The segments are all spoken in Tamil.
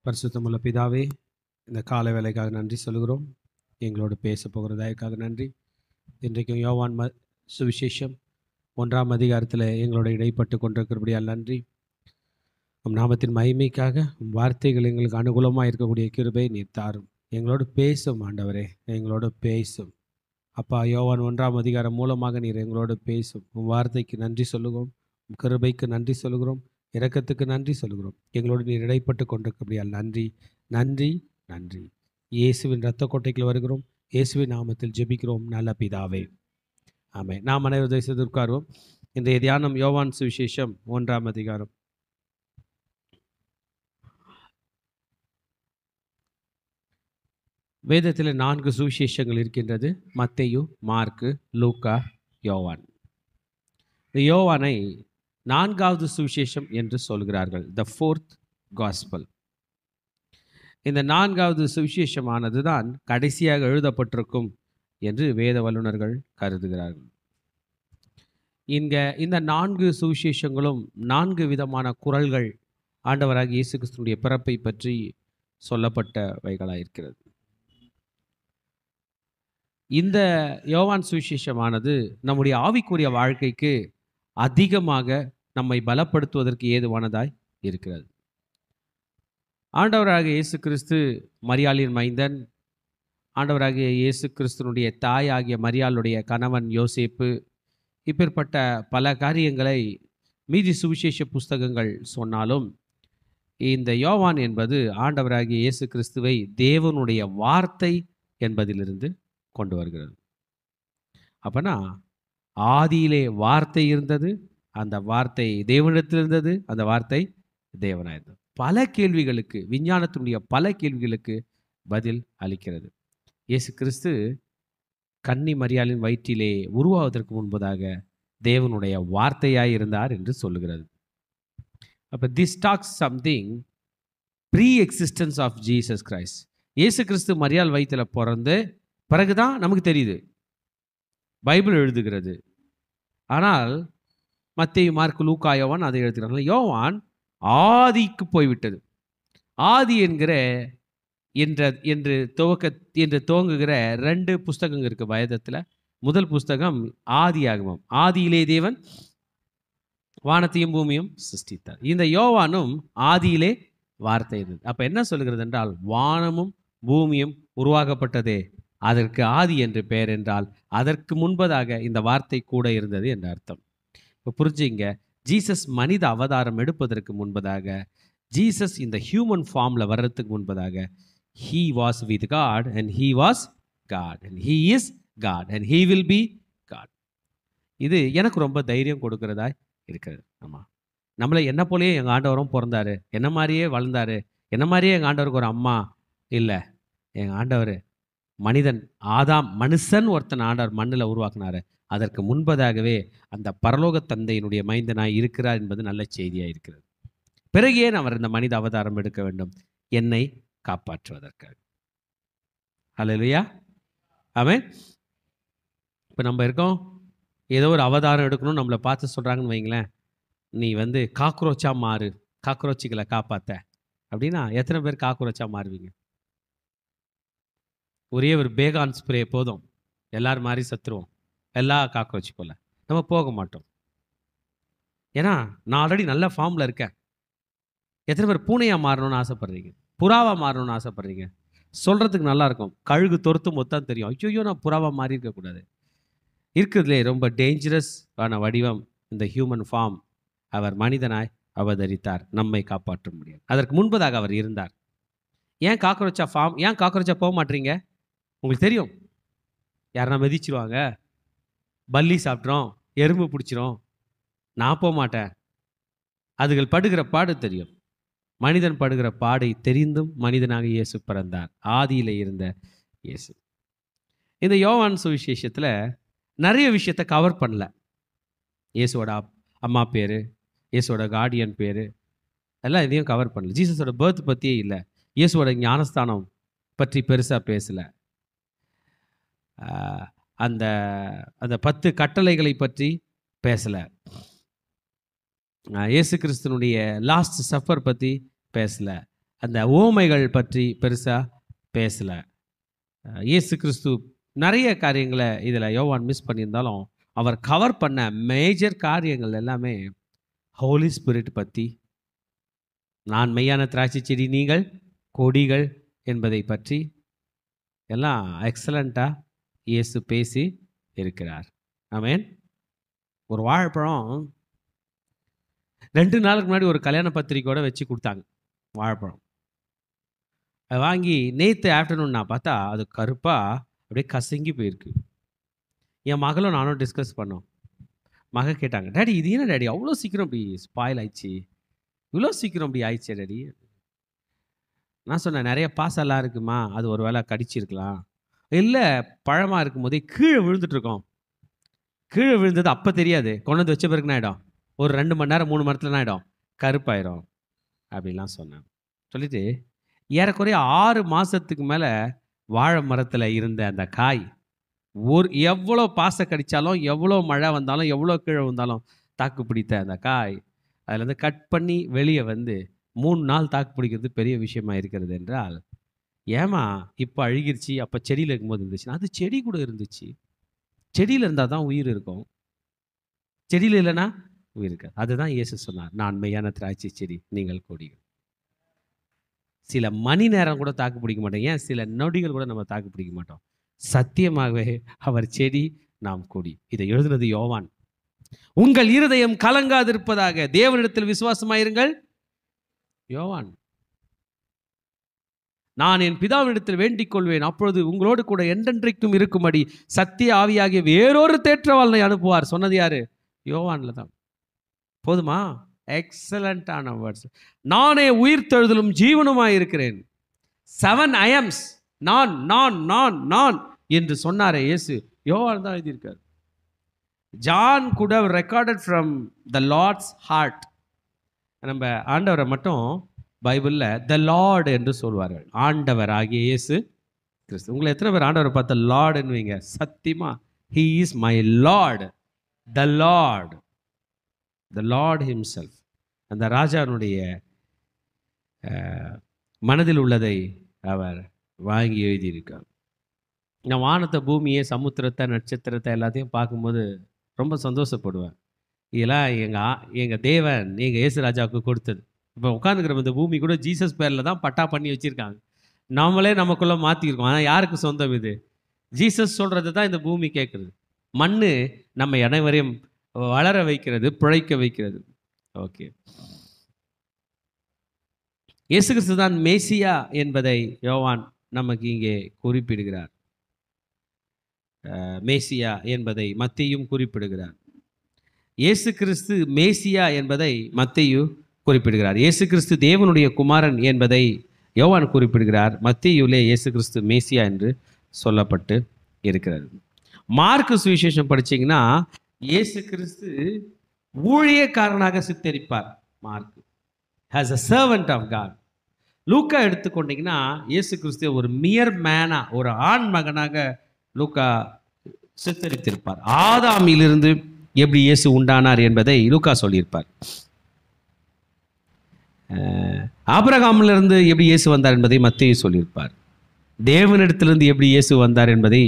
பரிசுத்தமுள்ள பிதாவே, இந்த காலை வேலைக்காக நன்றி சொல்கிறோம். எங்களோடு பேச போகிறதாய்க்காக நன்றி. இன்றைக்கும் யோவான் சுவிசேஷம் 1ஆம் அதிகாரத்தில் எங்களோட இடைப்பட்டு கொண்டிருக்கிறபடியால் நன்றி. உம் நாமத்தின் மகிமைக்காக உம் வார்த்தைகள் எங்களுக்கு அனுகூலமாக இருக்கக்கூடிய கிருபை நீர் தாரும். எங்களோடு பேசும் ஆண்டவரே, எங்களோடு பேசும் அப்பா. யோவான் 1ஆம் அதிகாரம் மூலமாக நீர் எங்களோடு பேசும். உம் வார்த்தைக்கு நன்றி சொல்லுகிறோம், உம் கிருபைக்கு நன்றி சொல்லுகிறோம், இரக்கத்துக்கு நன்றி சொல்கிறோம். எங்களோடு நீர் இடைப்பட்டு கொண்டிருக்கிறபடியால் நன்றி, நன்றி, நன்றி. இயேசுவின் இரத்த கோட்டைக்குள் வருகிறோம். இயேசுவின் நாமத்தில் ஜெபிக்கிறோம் நல்ல பிதாவே, ஆமென். நாம் அனைவரும் தயவுசெய்து உட்காருவோம். இன்றைய தியானம் யோவான் சுவிசேஷம் 1ஆம் அதிகாரம். வேதத்தில் 4 சுவிசேஷங்கள் இருக்கின்றது: மத்தேயு, மார்க்கு, லூக்கா, யோவான். இந்த யோவானை 4வது சுவிசேஷம் என்று சொல்கிறார்கள், த 4th காஸ்பல். இந்த 4வது சுவிசேஷமானது தான் கடைசியாக எழுதப்பட்டிருக்கும் என்று வேத வல்லுநர்கள் கருதுகிறார்கள். இந்த 4 சுவிசேஷங்களும் 4 விதமான குரல்கள் ஆண்டவராகிய இயேசு கிறிஸ்துவினுடைய பிறப்பை பற்றி சொல்லப்பட்டவைகளாக இருக்கிறது. இந்த யோவான் சுவிசேஷமானது நம்முடைய ஆவிக்குரிய வாழ்க்கைக்கு அதிகமாக நம்மை பலப்படுத்துவதற்கு ஏதுவானதாய் இருக்கிறது. ஆண்டவராகிய இயேசு கிறிஸ்து மரியாளின் மைந்தன். ஆண்டவராகிய இயேசு கிறிஸ்துனுடைய தாய் ஆகிய மரியாளுடைய கணவன் யோசேப்பு. இப்பேற்பட்ட பல காரியங்களை மீதி சுவிசேஷ புஸ்தகங்கள் சொன்னாலும் இந்த யோவான் என்பது ஆண்டவராகிய இயேசு கிறிஸ்துவை தேவனுடைய வார்த்தை என்பதிலிருந்து கொண்டு வருகிறது. அப்பனா ஆதியிலே வார்த்தை இருந்தது, அந்த வார்த்தை தேவனிடத்தில் இருந்தது, அந்த வார்த்தை தேவனாய் இருந்தது. பல கேள்விகளுக்கு, விஞ்ஞானத்தினுடைய பல கேள்விகளுக்கு பதில் அளிக்கிறது. இயேசு கிறிஸ்து கன்னி மரியாளின் வயிற்றிலே உருவாவதற்கு முன்பதாக தேவனுடைய வார்த்தையாய் இருந்தார் என்று சொல்லுகிறது. அப்போ this talks something pre existence of Jesus Christ. Yesu Kristhu மரியாள் வயிற்றில் பிறந்து பிறகுதான் நமக்கு தெரியுது, பைபிள் எழுதுகிறது. ஆனால் மத்தேயு, மார்க்கு, லூக்கா, யோவான் அதை எழுதுகிறார்கள். யோவான் ஆதிக்கு போய்விட்டது. ஆதி என்று துவங்குகிற 2 புஸ்தகங்கள் இருக்கு வேதத்தில். முதல் புஸ்தகம் ஆதியாகமம். ஆதியிலே தேவன் வானத்தையும் பூமியும் சிருஷ்டித்தார். இந்த யோவானும் ஆதியிலே வார்த்தை இருந்தது. அப்ப என்ன சொல்லுகிறது என்றால், வானமும் பூமியும் உருவாக்கப்பட்டதே, அதற்கு ஆதி என்று பெயர் என்றால் அதற்கு முன்பதாக இந்த வார்த்தை கூட இருந்தது என்ற அர்த்தம். இப்போ புரிஞ்சுங்க, ஜீசஸ் மனித அவதாரம் எடுப்பதற்கு முன்பதாக, ஜீசஸ் இந்த ஹியூமன் ஃபார்மில் வர்றதுக்கு முன்பதாக, he was with God and he was God and he is God and he will be God. இது எனக்கு ரொம்ப தைரியம் கொடுக்கிறதா இருக்கிறது. ஆமாம், நம்மளை என்ன போலேயே எங்கள் ஆண்டவரும் பிறந்தாரு, என்ன மாதிரியே வளர்ந்தாரு, என்ன மாதிரியே எங்கள் ஆண்டவருக்கு ஒரு அம்மா இல்லை. எங்கள் ஆண்டவர் மனிதன், ஆதாம் மனுஷன் ஒருத்தன் ஆண்டவர் மண்ணில் உருவாக்குனாரு. அதற்கு முன்பதாகவே அந்த பரலோக தந்தையினுடைய மைந்தனாய் இருக்கிறார் என்பது நல்ல செய்தியாக இருக்கிறது. பிறகு ஏன் அவர் இந்த மனித அவதாரம் எடுக்க வேண்டும்? என்னை காப்பாற்றுவதற்காக. அல்லேலூயா, ஆமென். இப்போ நம்ம இருக்கோம், ஏதோ ஒரு அவதாரம் எடுக்கணும், நம்மளை பார்த்து சொல்கிறாங்கன்னு வைங்களேன், நீ காக்ரோச்சாக மாறு, காக்ரோச்சிகளை காப்பாற்ற அப்படின்னா எத்தனை பேர் காக்ரோச்சாக மாறுவீங்க? ஒரே ஒரு பேகான் ஸ்ப்ரே போதும், எல்லாரும் மாதிரி சத்துருவோம், எல்லா காக்ரோச் போல். நம்ம போக மாட்டோம். ஏன்னா நான் ஆல்ரெடி நல்ல ஃபார்மில் இருக்கேன். எத்தனை பேர் பூனையாக மாறணும்னு ஆசைப்பட்றீங்க? புறாவாக மாறணும்னு ஆசைப்பட்றீங்க? சொல்கிறதுக்கு நல்லா இருக்கும், கழுகு தொறுத்து மொத்தம் தெரியும். ஐயோ, நான் புறாவாக மாறி இருக்கக்கூடாது. இருக்கிறதுலே ரொம்ப டேஞ்சரஸ் ஆன வடிவம் இந்த ஹியூமன் ஃபார்ம். அவர் மனிதனாய் அவதரித்தார் நம்மை காப்பாற்ற முடியும். அதற்கு முன்பதாக அவர் இருந்தார். ஏன் காக்ரோச்சா ஃபார்ம், ஏன் காக்ரோச்சா போக மாட்டீங்க? உங்களுக்கு தெரியும், யாரா மிதிச்சிருவாங்க, பல்லி சாப்பிட்றோம், எறும்பு பிடிச்சிரும், நான் போக மாட்டேன். அதுகள் படுகிற பாடு தெரியும். மனிதன் படுகிற பாடை தெரிந்தும் மனிதனாக இயேசு பிறந்தார், ஆதியில் இருந்த இயேசு. இந்த யோவான் சுவிசேஷத்தில் நிறைய விஷயத்தை கவர் பண்ணல. இயேசுவோட அம்மா பேர், இயேசுவோட கார்டியன் பேர், எல்லாம் எதையும் கவர் பண்ணல. ஜீசஸோட பர்த் பற்றியே இல்லை. இயேசுவோட ஞானஸ்தானம் பற்றி பெருசாக பேசலை. அந்த அந்த 10 கட்டளைகளை பற்றி பேசலை. இயேசு கிறிஸ்துனுடைய லாஸ்ட் சஃபர் பற்றி பேசலை. அந்த ஓமைகள் பற்றி பெருசாக பேசலை. இயேசு கிறிஸ்து நிறைய காரியங்களை இதில் யோவான் மிஸ் பண்ணியிருந்தாலும் அவர் கவர் பண்ண மேஜர் காரியங்கள் எல்லாமே ஹோலி ஸ்பிரிட் பற்றி, நான் மெய்யான திராட்சை செடி நீங்கள் கொடிகள் என்பதை பற்றி எல்லாம் எக்ஸலண்ட்டாக இயேசு பேசி இருக்கிறார். ஆமென். ஒரு வாழைப்பழம் 2 நாளுக்கு முன்னாடி ஒரு கல்யாண பத்திரிக்கையோட வச்சு கொடுத்தாங்க. வாழைப்பழம் அதை வாங்கி நேற்று ஆஃப்டர்நூன் நான் பார்த்தா அது கருப்பாக அப்படியே கசங்கி போயிருக்கு. என் மகளும் நானும் டிஸ்கஸ் பண்ணோம். மக கேட்டாங்க, டேடி இது என்ன டேடி அவ்வளோ சீக்கிரம் இப்படி ஸ்பாயில் ஆயிடுச்சு, இவ்வளோ சீக்கிரம் இப்படி ஆயிடுச்சு டேடி. நான் சொன்னேன், நிறைய பாசெல்லாம் இருக்குமா, அது ஒரு வேளை கடிச்சிருக்கலாம். இல்லை, பழமாக இருக்கும் போதே கீழே விழுந்துட்டுருக்கோம், கீழே விழுந்தது அப்போ தெரியாது, கொண்டு வந்து வச்ச பிறகுனா ஆகிடும், ஒரு 2 மணி நேரம் 3 மணி நேரத்தில் ஆகிடும், கருப்பாயிரும் அப்படிலாம் சொன்னேன். சொல்லிட்டு ஏறக்குறைய 6 மாதத்துக்கு மேலே வாழை மரத்தில் இருந்த அந்த காய் எவ்வளோ பாசை கடித்தாலும், எவ்வளோ மழை வந்தாலும், எவ்வளோ கீழே வந்தாலும் தாக்கு பிடித்த அந்த காய் அதுலேருந்து கட் பண்ணி வெளியே வந்து 3 நாள் தாக்கு பிடிக்கிறது பெரிய விஷயமா இருக்கிறது என்றால், ஏமா இப்போ அழுகிருச்சு, அப்போ செடியில் இருக்கும்போது இருந்துச்சுன்னா அது செடி கூட இருந்துச்சு. செடியில் இருந்தால் தான் உயிர் இருக்கும், செடியில் இல்லைன்னா உயிர் இருக்காது. அதுதான் இயேசு சொன்னார், நான் மெய்யான திராட்சை செடி நீங்கள் கொடிகள். சில மணி நேரம் கூட தாக்கு பிடிக்க மாட்டோம், ஏன் சில நொடிகள் கூட நம்ம தாக்கு பிடிக்க மாட்டோம். சத்தியமாகவே அவர் செடி, நாம் கொடி. இதை எழுதுனது யோவான். உங்கள் இருதயம் கலங்காதிருப்பதாக தேவனிடத்தில் விசுவாசமாயிருங்கள். யோவான். நான் என் பிதாவினிடத்தில் வேண்டிக் கொள்வேன், அப்பொழுது உங்களோடு கூட என்றென்றைக்கும் இருக்கும்படி சத்திய ஆவியாகிய வேறொரு தேற்றவாளனை அனுப்புவார். சொன்னது யாரு? யோவான்ல தான். போதுமா? எக்ஸலண்டான வேர்ட்ஸ். நானே உயிர்த்தெழுதலும் ஜீவனுமாய் இருக்கிறேன். 7 ஐஎம்ஸ், நான் நான் நான் நான் என்று சொன்னாரே இயேசு, யோவான் தான் எழுதியிருக்கார். John could have recorded from the Lord's heart. நம்ம ஆண்டவரை மட்டும் பைபிளில் த லார்ட் என்று சொல்வார்கள். ஆண்டவர் ஆகிய இயேசு கிறிஸ்து. உங்களை எத்தனை பேர் ஆண்டவரை பார்த்த லார்டுன்னுவீங்க? சத்தியமா, he is my Lord, the Lord, the Lord himself. அந்த ராஜானுடைய மனதில் உள்ளதை அவர் வாங்கி எழுதியிருக்கார். நான் வானத்தை, பூமியை, சமுத்திரத்தை, நட்சத்திரத்தை எல்லாத்தையும் பார்க்கும்போது ரொம்ப சந்தோஷப்படுவேன். இதெல்லாம் எங்கள் தேவன் எங்கள் இயேசு ராஜாவுக்கு கொடுத்தது. இப்போ உட்காந்துக்கிற இந்த பூமி கூட ஜீசஸ் பேரில் தான் பட்டா பண்ணி வச்சுருக்காங்க. நம்மளே நமக்குள்ளே மாற்றிருக்கோம். ஆனால் யாருக்கு சொந்தம் இது? ஜீசஸ் சொல்கிறது தான் இந்த பூமி கேட்குறது. மண் நம்ம அனைவரையும் வளர வைக்கிறது, பிழைக்க வைக்கிறது. ஓகே, இயேசு கிறிஸ்து தான் மேசியா என்பதை யோவான் நமக்கு இங்கே குறிப்பிடுகிறார். மேசியா என்பதை மத்தேயும் குறிப்பிடுகிறார். இயேசு கிறிஸ்து மேசியா என்பதை மத்தேயு குறிப்பிடுகிறார். இயேசு கிறிஸ்து தேவனுடைய குமாரன் என்பதை யோவான் குறிப்பிடுகிறார். மத்தேயுவிலே இயேசு கிறிஸ்து மேசியா என்று சொல்லப்பட்டு இருக்கிறது. மார்க்கு சுவிசேஷம் படிச்சீங்கன்னா இயேசு கிறிஸ்து ஊழியக்காரனாக சித்தரிப்பார். Mark as a servant of God. லூக்கா எடுத்துக்கொண்டீங்கன்னா இயேசு கிறிஸ்து ஒரு மியர் மேனா, ஒரு ஆண் மகனாக லூக்கா சித்தரித்திருப்பார். ஆதாமிலிருந்து எப்படி இயேசு உண்டானார் என்பதை லூக்கா சொல்லியிருப்பார். ஆபிரகாமிலிருந்து எப்படி இயேசு வந்தார் என்பதை மத்தேயு சொல்லியிருப்பார். தேவனிடத்திலிருந்து எப்படி இயேசு வந்தார் என்பதை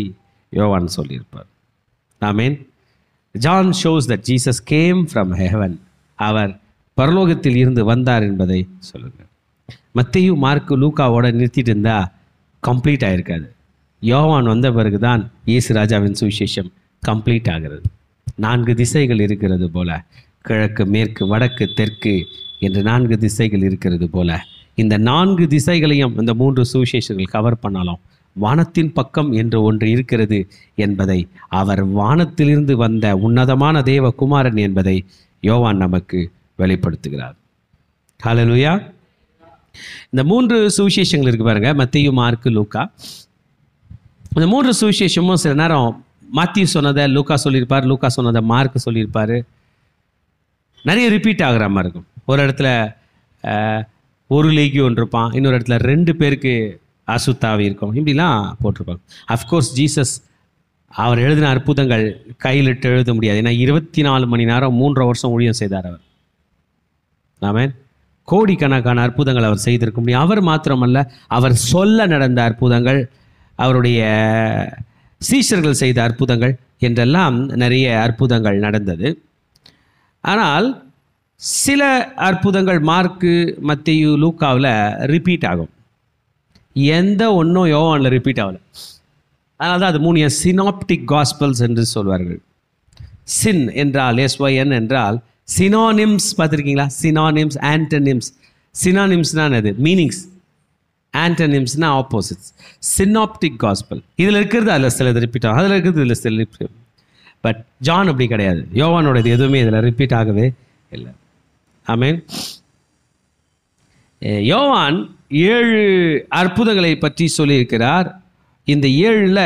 யோவான் சொல்லியிருப்பார். ஆமென். John shows that Jesus came from heaven. அவர் பரலோகத்தில் இருந்து வந்தார் என்பதை சொல்லுங்கள். மத்தேயு, மார்க்கு, லூக்காவோட நிறுத்திட்டு இருந்தா கம்ப்ளீட் ஆகிருக்காது. யோவான் வந்த பிறகுதான் இயேசு ராஜாவின் சுவிசேஷம் கம்ப்ளீட் ஆகிறது. 4 திசைகள் இருக்கிறது போல, கிழக்கு, மேற்கு, வடக்கு, தெற்கு என்று 4 திசைகள் இருக்கிறது போல, இந்த 4 திசைகளையும் இந்த 3 சுவிசேஷங்கள் கவர் பண்ணாலும் வானத்தின் பக்கம் என்று ஒன்று இருக்கிறது என்பதை, அவர் வானத்திலிருந்து வந்த உன்னதமான தேவகுமாரன் என்பதை யோவான் நமக்கு வெளிப்படுத்துகிறார். ஹல்லேலூயா. இந்த 3 சுவிசேஷங்கள் இருக்கு பாருங்க, மத்தேயு, மார்க்கு, லூக்கா. இந்த 3 சுவிசேஷமும் சில நேரம் மாத்தியூ சொன்னதை லூக்கா சொல்லியிருப்பார், லூக்கா சொன்னதை மார்க்கு சொல்லியிருப்பார். நிறைய ரிப்பீட் ஆகிற மாதிரி இருக்கும். ஒரு இடத்துல ஒரு லேகியோன் இருப்பான், இன்னொரு இடத்துல 2 பேருக்கு அசுத்தாவி இருக்கும், இப்படிலாம் போட்டிருப்பாங்க. அஃப்கோர்ஸ் ஜீசஸ் அவர் எழுதின அற்புதங்கள் கையிலிட்டு எழுத முடியாது. ஏன்னா 24 மணி நேரம் 3.5 வருஷம் ஊழியம் செய்தார் அவர். ஆமென். கோடிக்கணக்கான அற்புதங்கள் அவர் செய்திருக்க முடியும். அவர் மாத்திரமல்ல, அவர் சொல்ல நடந்த அற்புதங்கள், அவருடைய சீஷர்கள் செய்த அற்புதங்கள் என்றெல்லாம் நிறைய அற்புதங்கள் நடந்தது. ஆனால் சில அற்புதங்கள் மார்க்கு, மத்தேயு, லூக்காவில் ரிப்பீட் ஆகும். எந்த ஒன்றும் யோவானில் ரிப்பீட் ஆகலை. அதனால தான் அது 3 சினாப்டிக் காஸ்பல்ஸ் என்று சொல்வார்கள். சின் என்றால் SYN என்றால் சினானிம்ஸ். பார்த்துருக்கீங்களா? Synonyms, antonyms. சினானிம்ஸ்னால் அது மீனிங்ஸ், ஆன்டனிம்ஸ்னா ஆப்போசிட்ஸ். சினாப்டிக் காஸ்பல் இதில் இருக்கிறது அதில் சிலது ரிப்பீட் ஆகும், அதில் இருக்கிறது இதில் சில ரிப்பீட். பட் ஜான் அப்படி கிடையாது. யோவானோடது எதுவுமே இதில் ரிப்பீட் ஆகவே இல்லை. ஆமென். யோவான் 7 அற்புதங்களை பற்றி சொல்லியிருக்கிறார். இந்த 7ல்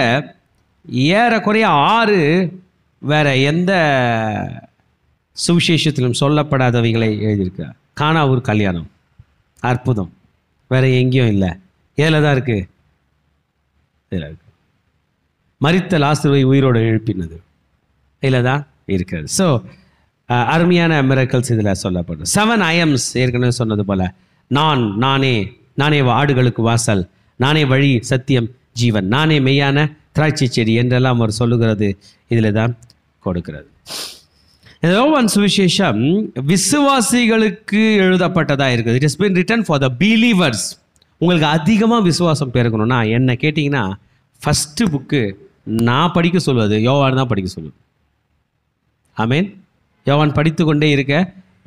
ஏறக்குறைய 6 வேற எந்த சுவிசேஷத்திலும் சொல்லப்படாதவைகளை எழுதியிருக்கிறார். கானா ஊர் கல்யாணம் அற்புதம் வேற எங்கேயும் இல்லை. ஏதில் தான் இருக்குது? இதில் இருக்கு. மரித்த லாசருவை உயிரோடு எழுப்பினது இதில் தான் இருக்கிறது. ஸோ அருமையான மிரக்கல்ஸ் இதில் சொல்லப்படுது. 7 ஐஎம்ஸ் ஏற்கனவே சொன்னது போல், நானே ஆடுகளுக்கு வாசல், நானே வழி, சத்தியம், ஜீவன், நானே மெய்யான திராட்சை செடி என்றெல்லாம் அவர் சொல்லுகிறது இதில் தான் கொடுக்கிறது. யோவான் சுவிசேஷம் விசுவாசிகளுக்கு எழுதப்பட்டதாக இருக்குது. It is been return for the believers. உங்களுக்கு அதிகமாக விசுவாசம் பெருகணும்னா என்ன கேட்டிங்கன்னா, ஃபஸ்ட்டு புக்கு நான் படிக்க சொல்வது யோவான் தான் படிக்க சொல்லுவது. ஆமேன். யோவான் படித்து கொண்டே இருக்க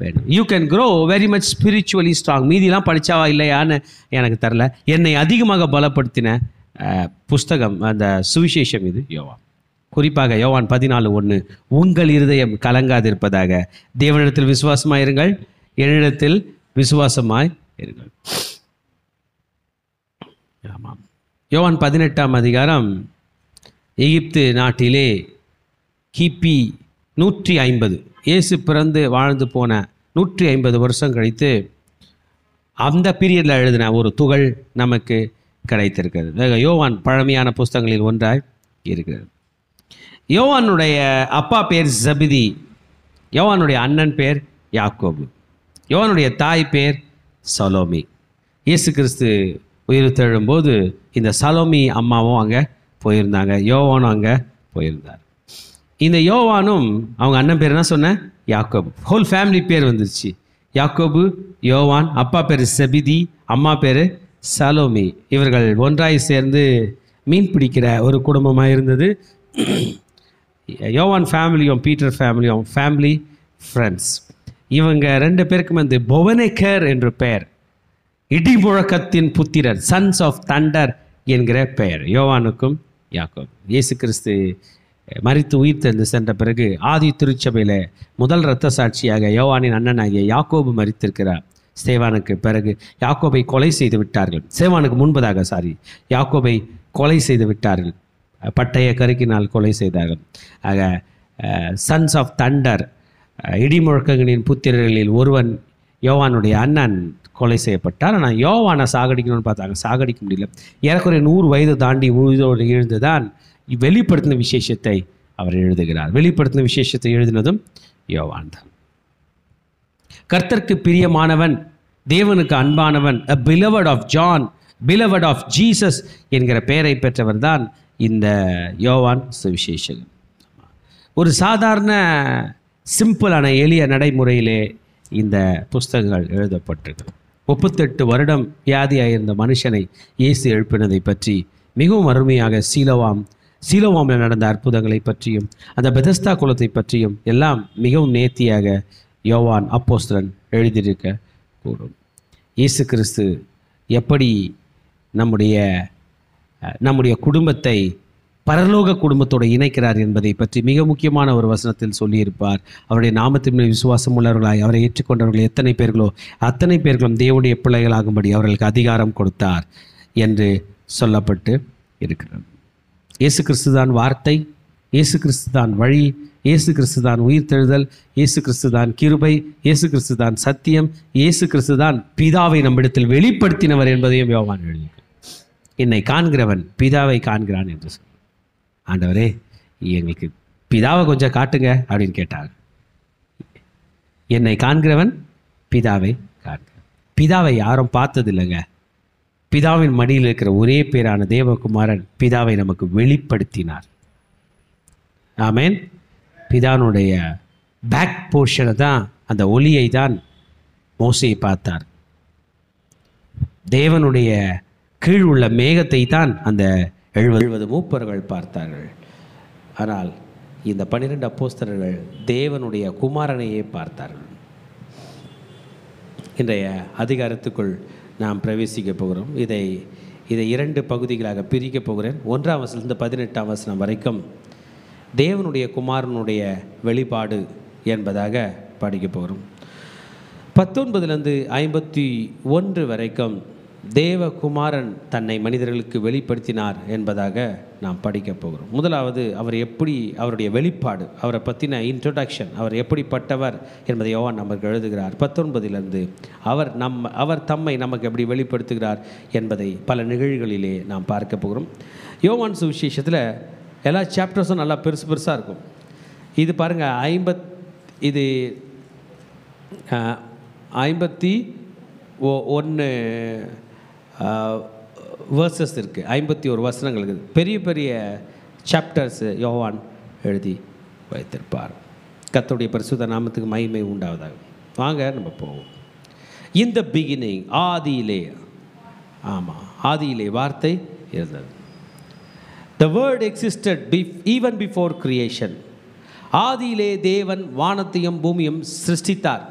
வேண்டும். You can grow very much spiritually strong. மீதிலாம் படித்தாவா இல்லையான்னு எனக்கு தெரில. என்னை அதிகமாக பலப்படுத்தின புஸ்தகம் அந்த சுவிசேஷம் இது யோவான். குறிப்பாக யோவான் 14:1, உங்கள் இருதயம் கலங்காதிருப்பதாக, தேவனிடத்தில் விசுவாசமாய் இருங்கள், என்னிடத்தில் விசுவாசமாய் இருங்கள். ஆமாம். யோவான் 18ஆம் அதிகாரம், எகிப்து நாட்டிலே கிபி 150 இயேசு பிறந்து வாழ்ந்து போன 150 வருஷம் கழித்து அந்த பீரியடில் எழுதின ஒரு துகள் நமக்கு கிடைத்திருக்கிறது. யோவான் பழமையான புஸ்தகங்களில் ஒன்றாய் இருக்கிறது. யோவானுடைய அப்பா பேர் ஜெபதி, யோவானுடைய அண்ணன் பேர் யாக்கோபு, யோவானுடைய தாய் பேர் சலோமி. இயேசு கிறிஸ்து உயிர் தெழும்போது இந்த சலோமி அம்மாவும் அங்கே போயிருந்தாங்க, யோவானும் அங்கே போயிருந்தார். இந்த யோவானும் அவங்க அண்ணன் பேர் என்ன சொன்னேன்? யாக்கோபு. ஹோல் ஃபேமிலி பேர் வந்துருச்சு. யாக்கோபு, யோவான், அப்பா பேர் செபிதி, அம்மா பேர் சலோமி. இவர்கள் ஒன்றாய் சேர்ந்து மீன் பிடிக்கிற ஒரு குடும்பமாக இருந்தது. யோவான் ஃபேமிலியும் பீட்டர் ஃபேமிலியும் ஃபேமிலி ஃப்ரெண்ட்ஸ். இவங்க 2 பேருக்கும் வந்து பொவனேக்கர் என்ற பெயர், இடி முழக்கத்தின் புத்திரர், சன்ஸ் ஆஃப் தண்டர் என்கிற பெயர் யோவானுக்கும் யாக்கோபு. இயேசு கிறிஸ்து மரித்து உயிர் தெழுந்து சென்ற பிறகு ஆதி திருச்சபையில் முதல் இரத்த சாட்சியாக யோவானின் அண்ணனாகிய யாக்கோபு மரித்திருக்கிறார். ஸ்தேவானுக்கு பிறகு யாக்கோபை கொலை செய்து விட்டார்கள். சேவானுக்கு முன்பதாக யாக்கோபை கொலை செய்து விட்டார்கள். பட்டய கருக்கினால் கொலை செய்தார்கள். ஆக சன்ஸ் ஆஃப் தண்டர், இடிமுழக்கங்களின் புத்திரர்களில் ஒருவன் யோவானுடைய அண்ணன் கொலை செய்யப்பட்டார். ஆனால் யோவானை சாகடிக்கணும்னு பார்த்தாங்க, சாகடிக்க முடியல. ஏறக்குறைய 100 வயது தாண்டி உயிரோடு எழுந்துதான் வெளிப்படுத்தின விசேஷத்தை அவர் எழுதுகிறார். வெளிப்படுத்தின விசேஷத்தை எழுதினதும் யோவான் தான். கர்த்தருக்கு பிரியமானவன், தேவனுக்கு அன்பானவன், a beloved of John, beloved of Jesus என்கிற பெயரை பெற்றவர் தான் இந்த யோவான் சுவிசேஷகன். ஒரு சாதாரண சிம்பிளான எளிய நடைமுறையிலே இந்த புஸ்தகங்கள் எழுதப்பட்டிருக்கு. 38 வருடம் வியாதியாக இருந்த மனுஷனை இயேசு எழுப்பினதை பற்றி மிகவும் அருமையாக சீலோவாமில் நடந்த அற்புதங்களை பற்றியும் அந்த பெதஸ்தா குலத்தை பற்றியும் எல்லாம் மிகவும் நேர்த்தியாக யோவான் அப்போஸ்தலன் எழுதியிருக்க கூடும். இயேசு கிறிஸ்து எப்படி நம்முடைய குடும்பத்தை பரலோக குடும்பத்தோடு இணைக்கிறார் என்பதை பற்றி மிக முக்கியமான ஒரு வசனத்தில் சொல்லியிருப்பார். அவருடைய நாமத்தின் மேல் விசுவாசம் உள்ளவர்களாய் அவரை ஏற்றுக்கொண்டவர்கள் எத்தனை பேர்களோ அத்தனை பேர்களும் தேவனுடைய பிள்ளைகளாகும்படி அவர்களுக்கு அதிகாரம் கொடுத்தார் என்று சொல்லப்பட்டு இருக்கிறது. இயேசு கிறிஸ்து தான் வார்த்தை, இயேசு கிறிஸ்து தான் வழி, இயேசு கிறிஸ்து தான் உயிர்த்தெழுதல், இயேசு கிறிஸ்து தான் கிருபை, இயேசு கிறிஸ்து தான் சத்தியம், இயேசு கிறிஸ்து தான் பிதாவை நம்மிடத்தில் வெளிப்படுத்தினவர் என்பதையும் யோவான் எழுதினார். என்னை காண்கிறவன் பிதாவை காண்கிறான் என்று சொன்னார். ஆண்டவரே, எங்களுக்கு பிதாவை கொஞ்சம் காட்டுங்க அப்படின்னு கேட்டார். என்னை காண்கிறவன் பிதாவை காண்கிறான். பிதாவை யாரும் பார்த்ததில்லைங்க. பிதாவின் மடியில் இருக்கிற ஒரே பேரான தேவகுமாரன் பிதாவை நமக்கு வெளிப்படுத்தினார். ஆமேன். பிதானுடைய பேக் போர்ஷனை தான், அந்த ஒளியை தான் மோசே பார்த்தார். தேவனுடைய கீழ் உள்ள மேகத்தை தான் அந்த 70 மூப்பர்கள் பார்த்தார்கள். ஆனால் இந்த 12 அப்போஸ்தலர்கள் தேவனுடைய குமாரனையே பார்த்தார்கள். இன்றைய அதிகாரத்துக்குள் நாம் பிரவேசிக்க போகிறோம். இதை 2 பகுதிகளாக பிரிக்க போகிறேன். 1ஆம் வசனத்திலிருந்து 18ஆம் வசனம் வரைக்கும் தேவனுடைய குமாரனுடைய வெளிப்பாடு என்பதாக படிக்க போகிறோம். 19லிருந்து 51 வரைக்கும் தேவகுமாரன் தன்னை மனிதர்களுக்கு வெளிப்படுத்தினார் என்பதாக நாம் படிக்க போகிறோம். முதலாவது அவர் எப்படி, அவருடைய வெளிப்பாடு, அவரை பற்றின இன்ட்ரோடக்ஷன், அவர் எப்படிப்பட்டவர் என்பதை யோவான் நமக்கு எழுதுகிறார். 19லிருந்து அவர் தம்மை நமக்கு எப்படி வெளிப்படுத்துகிறார் என்பதை பல நிகழ்வுகளிலே நாம் பார்க்க போகிறோம். யோவான் சுவிசேஷத்தில் எல்லா சாப்டர்ஸும் நல்லா பெருசு பெருசாக இருக்கும். இது பாருங்கள், 51 வேர்சஸ் இருக்குது, 51 வசனங்கள் இருக்குது. பெரிய பெரிய சாப்டர்ஸ் யோவான் எழுதி வைத்திருப்பார். கர்த்தருடைய பரிசுத்த நாமத்துக்கு மகிமை உண்டாவதாக. வாங்க நம்ம போவோம். இன் த பிகினிங், ஆதியிலே, ஆமாம், ஆதியிலே வார்த்தை இருந்தது. The word existed even before creation. ஆதியிலே தேவன் வானத்தையும் பூமியும் சிருஷ்டித்தார்.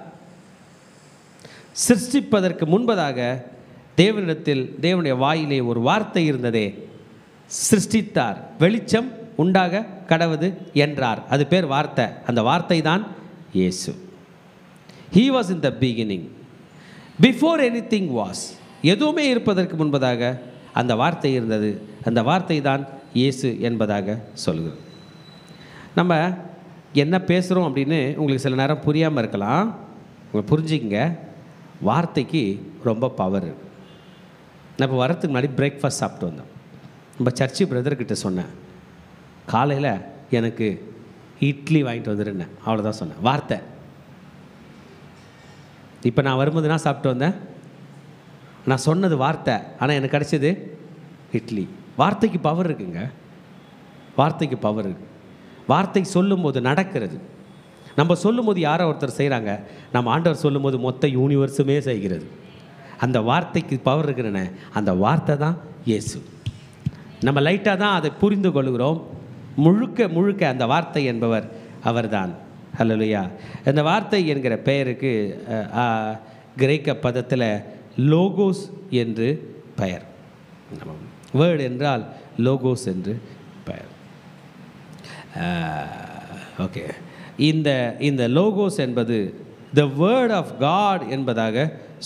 சிருஷ்டிப்பதற்கு முன்பதாக தேவனிடத்தில், தேவனுடைய வாயிலே ஒரு வார்த்தை இருந்ததே, சிருஷ்டித்தார். வெளிச்சம் உண்டாக கடவது என்றார். அது பேர் வார்த்தை. அந்த வார்த்தை தான் இயேசு. He was in the beginning. Before anything was. எதுவுமே இருப்பதற்கு முன்பதாக அந்த வார்த்தை இருந்தது. அந்த வார்த்தை தான் இயேசு என்பதாக சொல்லுகிறது. நம்ம என்ன பேசுகிறோம் அப்படின்னு உங்களுக்கு சில நேரம் புரியாமல் இருக்கலாம். உங்களுக்கு புரிஞ்சுக்கங்க, வார்த்தைக்கு ரொம்ப பவர். நான் இப்போ வரத்துக்கு முன்னாடி பிரேக்ஃபாஸ்ட் சாப்பிட்டு வந்தோம். நம்ம சர்ச்சு பிரதர்கிட்ட சொன்னேன், காலையில் எனக்கு இட்லி வாங்கிட்டு வந்துருந்தேன், அவ்வளோதான் சொன்னேன். வார்த்தை. இப்போ நான் வரும்போது நான் சாப்பிட்டு வந்தேன், நான் சொன்னது வார்த்தை, ஆனால் எனக்கு கிடைச்சது இட்லி. வார்த்தைக்கு பவர் இருக்குங்க. வார்த்தைக்கு பவர் இருக்கு. வார்த்தை சொல்லும்போது நடக்கிறது. நம்ம சொல்லும்போது யாரோ ஒருத்தர் செய்கிறாங்க, நம்ம ஆண்டவர் சொல்லும்போது மொத்த யூனிவர்ஸுமே செய்கிறது. அந்த வார்த்தைக்கு பவர் இருக்குன்னு, அந்த வார்த்தை தான் இயேசு. நம்ம லைட்டாக தான் அதை புரிந்து கொள்கிறோம். முழுக்க முழுக்க அந்த வார்த்தை என்பவர் அவர்தான். ஹல்லேலூயா. இந்த வார்த்தை என்கிற பெயருக்கு கிரேக்க பதத்தில் லோகோஸ் என்று பெயர். வேர்டு என்றால் லோகோஸ் என்று பெயர். ஓகே, இந்த லோகோஸ் என்பது த வேர்ட் ஆஃப் காட் என்பதாக